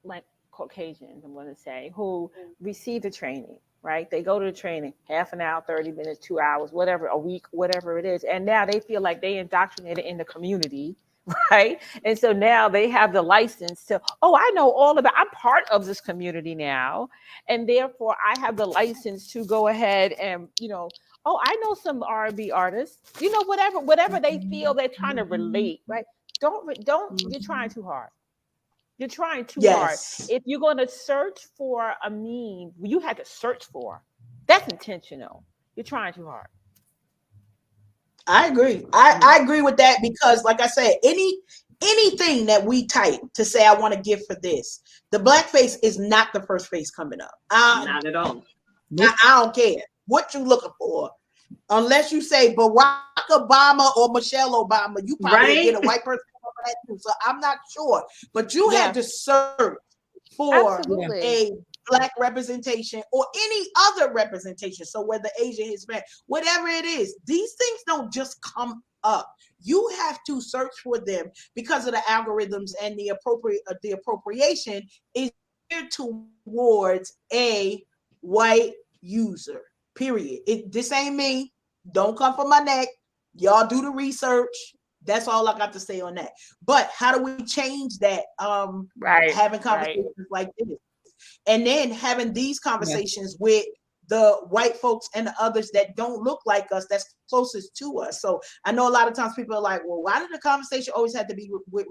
like Caucasians, I'm going to say, who receive the training, right? They go to the training, half an hour, 30 minutes, 2 hours, whatever, a week, whatever it is. And now they feel like they indoctrinated in the community, right? And so now they have the license to, I know all about, I'm part of this community now. And therefore I have the license to go ahead and, I know some R&B artists, whatever they feel they're trying to relate, right? Don't, you're trying too hard. You're trying too hard. If you're going to search for a meme, you had to search for. That's intentional. You're trying too hard. I agree. I agree with that because, like I said, anything that we type to say I want to give for this, the blackface is not the first face coming up. Not at all. I don't care what you looking for, unless you say Barack Obama or Michelle Obama. You probably get a white person. So I'm not sure, but you had to search for a black representation or any other representation. So whether Asian, Hispanic, whatever it is, these things don't just come up. You have to search for them because of the algorithms, and the appropriation is geared towards a white user. Period. This ain't me. Don't come for my neck. Y'all do the research. That's all I got to say on that. But how do we change that? Having conversations like this, and then having these conversations with the white folks and the others that don't look like us, that's closest to us. So I know a lot of times people are like, well, why did the conversation always have to be with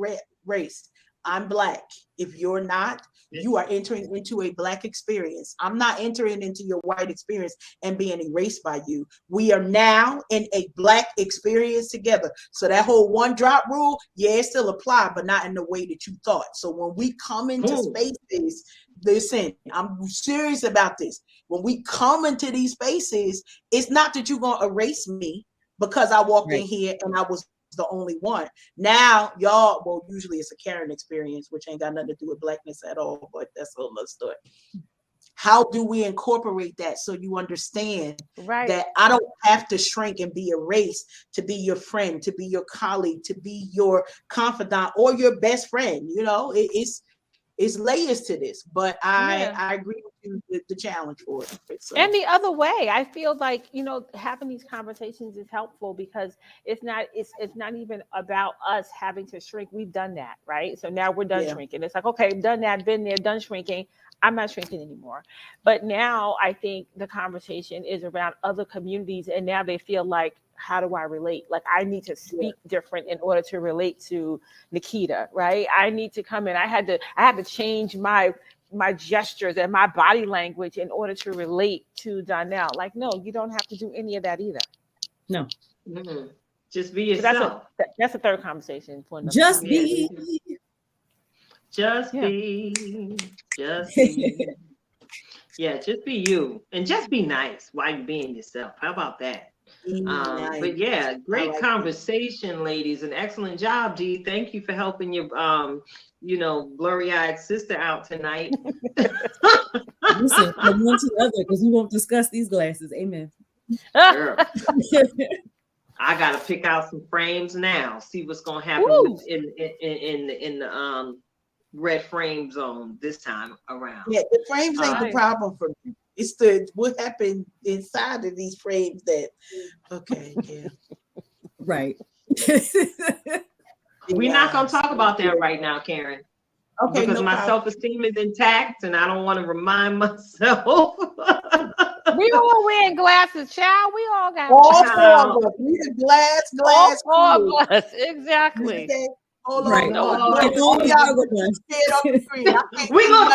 race? I'm black. If you're not, you are entering into a black experience. I'm not entering into your white experience and being erased by you. We are now in a black experience together. So that whole one drop rule, it still apply, but not in the way that you thought. So when we come into spaces, listen, I'm serious about this. When we come into these spaces, it's not that you're going to erase me because I walked in here and I was the only one. Now y'all, well, usually it's a Karen experience, which ain't got nothing to do with blackness at all, but that's a whole nother story. How do we incorporate that so you understand that I don't have to shrink and be erased to be your friend, to be your colleague, to be your confidant or your best friend? It's layers to this, but I agree with you with the challenge for it. So. And the other way, I feel like, having these conversations is helpful because it's not even about us having to shrink. We've done that, right? So now we're done shrinking. It's like, okay, done that, been there, done shrinking. I'm not shrinking anymore. But now I think the conversation is around other communities, and now they feel like how do I relate? Like I need to speak different in order to relate to Nikita, right? I need to come in. I had to change my gestures and my body language in order to relate to Donnell. Like, no, you don't have to do any of that either. No. Mm-hmm. Just be So yourself. that's a third conversation for another Just time. be. Just be. Just be. Yeah, just be you. And just be nice while you're being yourself. How about that? Nice. But yeah, great like conversation, ladies. An excellent job, Dee. Thank you for helping your blurry-eyed sister out tonight. Listen, from one to the other, because we won't discuss these glasses. Amen. Girl, I gotta pick out some frames now. See what's gonna happen in the red frame zone this time around. Yeah, the frames ain't the problem for me. It's the what happened inside of these frames that. Okay, yeah, right. We're not gonna talk about that right now, Karen. Okay, because my self-esteem is intact, and I don't want to remind myself. We all wearing glasses, child. We all got all four of us. We the glass. All four of us, exactly. Hold right. on. We look,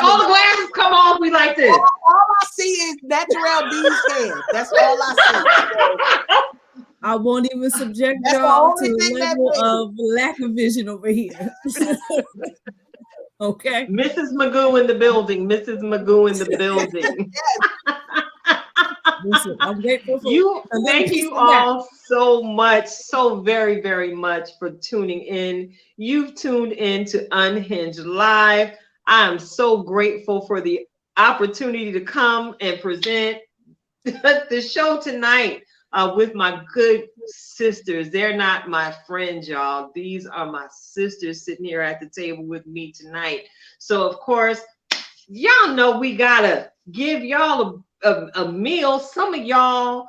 all the glasses come on. We like this. All I see is natural D's hair. That's all I see. I won't even subject y'all to a level of lack of vision over here. Okay. Mrs. Magoo in the building. Mrs. Magoo in the building. Listen, I'm grateful for you. Thank you all so much, so very, very much for tuning in. You've tuned in to Unhinged Live. I am so grateful for the opportunity to come and present the show tonight with my good sisters. They're not my friends, y'all. These are my sisters sitting here at the table with me tonight. So, of course, y'all know we gotta give y'all a meal. Some of y'all,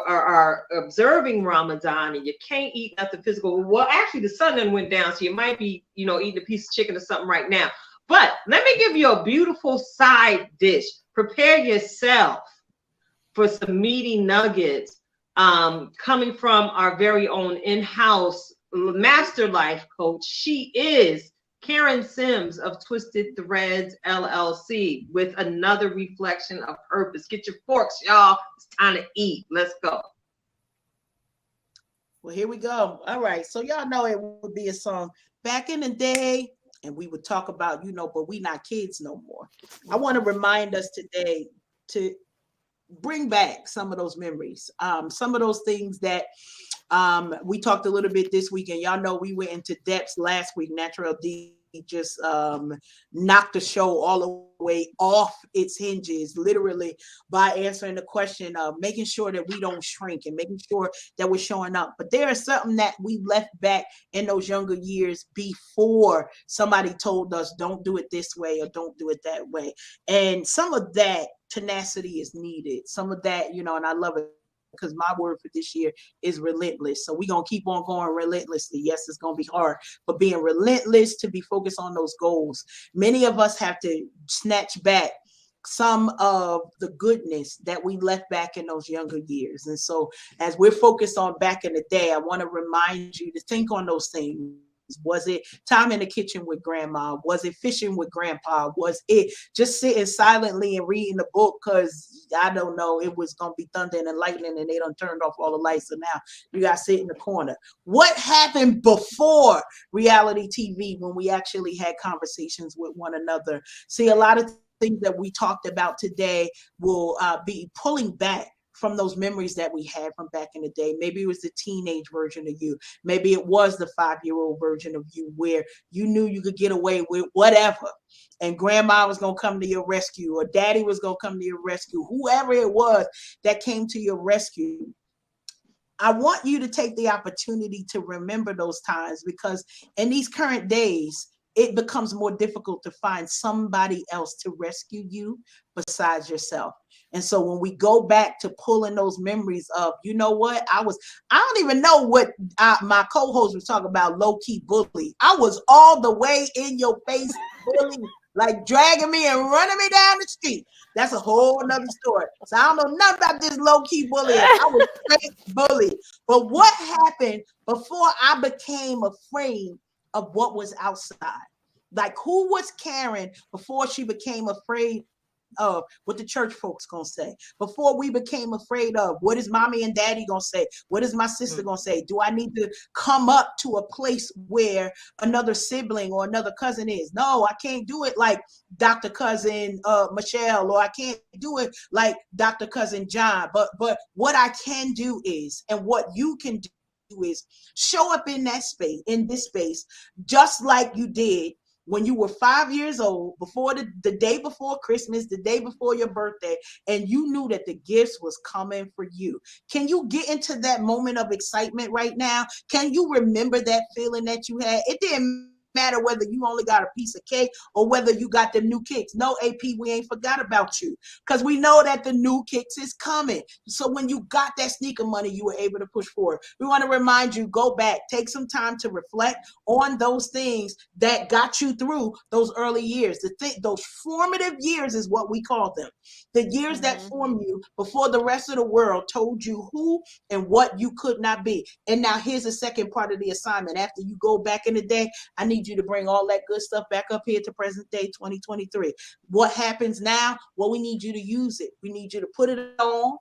are observing Ramadan and you can't eat nothing physical. Well, actually, the sun then went down, so you might be, eating a piece of chicken or something right now. But let me give you a beautiful side dish. Prepare yourself for some meaty nuggets coming from our very own in-house master life coach. She is Karen Sims of Twisted Threads LLC with another reflection of purpose. Get your forks, y'all. It's time to eat. Let's go. Well, here we go. All right. So y'all know it would be a song back in the day, and we would talk about, but we not kids no more. I want to remind us today to bring back some of those memories, some of those things that we talked a little bit this week, and y'all know we went into depths last week. Natural D just knocked the show all the way off its hinges, literally, by answering the question of making sure that we don't shrink and making sure that we're showing up. But there is something that we left back in those younger years before somebody told us don't do it this way or don't do it that way. And some of that tenacity is needed. Some of that, and I love it, because my word for this year is relentless. So we're going to keep on going relentlessly. Yes, it's going to be hard, but being relentless to be focused on those goals. Many of us have to snatch back some of the goodness that we left back in those younger years. And so as we're focused on back in the day, I want to remind you to think on those things. Was it time in the kitchen with grandma? Was it fishing with grandpa? Was it just sitting silently and reading the book because I don't know, it was going to be thunder and lightning and they done turned off all the lights and now you got to sit in the corner? What happened before reality TV when we actually had conversations with one another? See, a lot of things that we talked about today will be pulling back from those memories that we had from back in the day. Maybe it was the teenage version of you. Maybe it was the 5-year-old version of you where you knew you could get away with whatever. And grandma was going to come to your rescue, or daddy was going to come to your rescue, whoever it was that came to your rescue. I want you to take the opportunity to remember those times, because in these current days, it becomes more difficult to find somebody else to rescue you besides yourself. And so when we go back to pulling those memories of, you know what, I don't even know what my co-host was talking about, low-key bully. I was all the way in your face bully like dragging me and running me down the street. That's a whole nother story. So I don't know nothing about this low-key bullying. I was straight bullied. But what happened before I became afraid of what was outside? Like, who was Karen before she became afraid of what the church folks gonna say? Before we became afraid of what is mommy and daddy gonna say? What is my sister gonna say? Do I need to come up to a place where another sibling or another cousin is? No, I can't do it like Dr. Cousin Michelle, or I can't do it like Dr. Cousin John. But what I can do is, and what you can do is, show up in that space, in this space, just like you did when you were 5 years old, before the day before Christmas, the day before your birthday, and you knew that the gifts was coming for you. Can you get into that moment of excitement right now? Can you remember that feeling that you had? It didn't matter whether you only got a piece of cake or whether you got the new kicks. No, AP, we ain't forgot about you, because we know that the new kicks is coming. So when you got that sneaker money, you were able to push forward. We want to remind you, go back, take some time to reflect on those things that got you through those early years. Those formative years is what we call them. The years that formed you before the rest of the world told you who and what you could not be. And now here's the second part of the assignment. After you go back in the day, I need you to bring all that good stuff back up here to present day 2023. What happens now? Well, we need you to use it. We need you to put it on.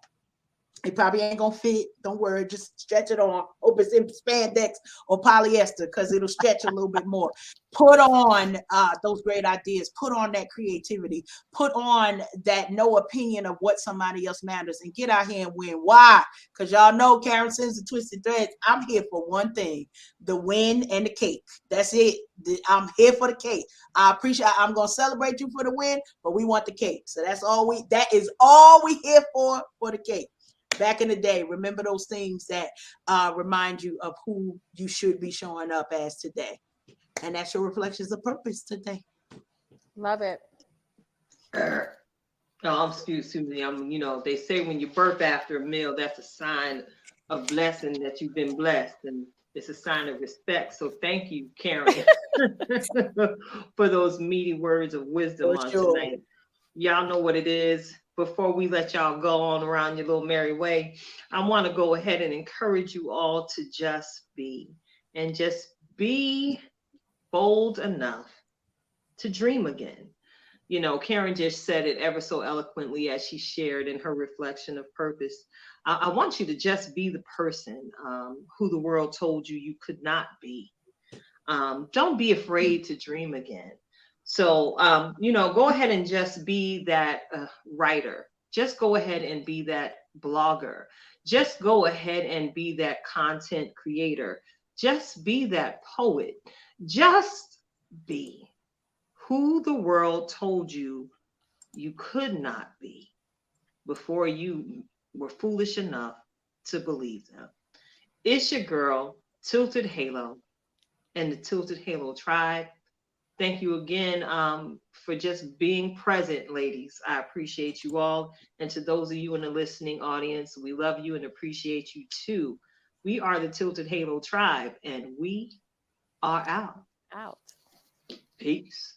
It probably ain't gonna fit. Don't worry, just stretch it on. Hope it's in spandex or polyester, because it'll stretch a little bit more. Put on those great ideas. Put on that creativity. Put on that no opinion of what somebody else matters, and get out here and win. Why? Because y'all know Karen Sims and Twisted Threads. I'm here for one thing: the win and the cake. That's it. I'm here for the cake. I appreciate. I'm gonna celebrate you for the win, but we want the cake. So that's all we. That is all we here for the cake. Back in the day, remember those things that remind you of who you should be showing up as today. And that's your reflections of purpose today. Love it. Oh, excuse me. They say when you burp after a meal, that's a sign of blessing that you've been blessed. And it's a sign of respect. So thank you, Karen, for those meaty words of wisdom on tonight. Y'all know what it is. Before we let y'all go on around your little merry way, I want to go ahead and encourage you all to just be, and just be bold enough to dream again. Karen just said it ever so eloquently as she shared in her reflection of purpose. I want you to just be the person who the world told you could not be. Don't be afraid to dream again. So, go ahead and just be that writer. Just go ahead and be that blogger. Just go ahead and be that content creator. Just be that poet. Just be who the world told you could not be before you were foolish enough to believe them. It's your girl, Tilted Halo, and the Tilted Halo Tribe. Thank you again for just being present, ladies. I appreciate you all. And to those of you in the listening audience, we love you and appreciate you too. We are the Tilted Halo Tribe, and we are out. Out. Peace.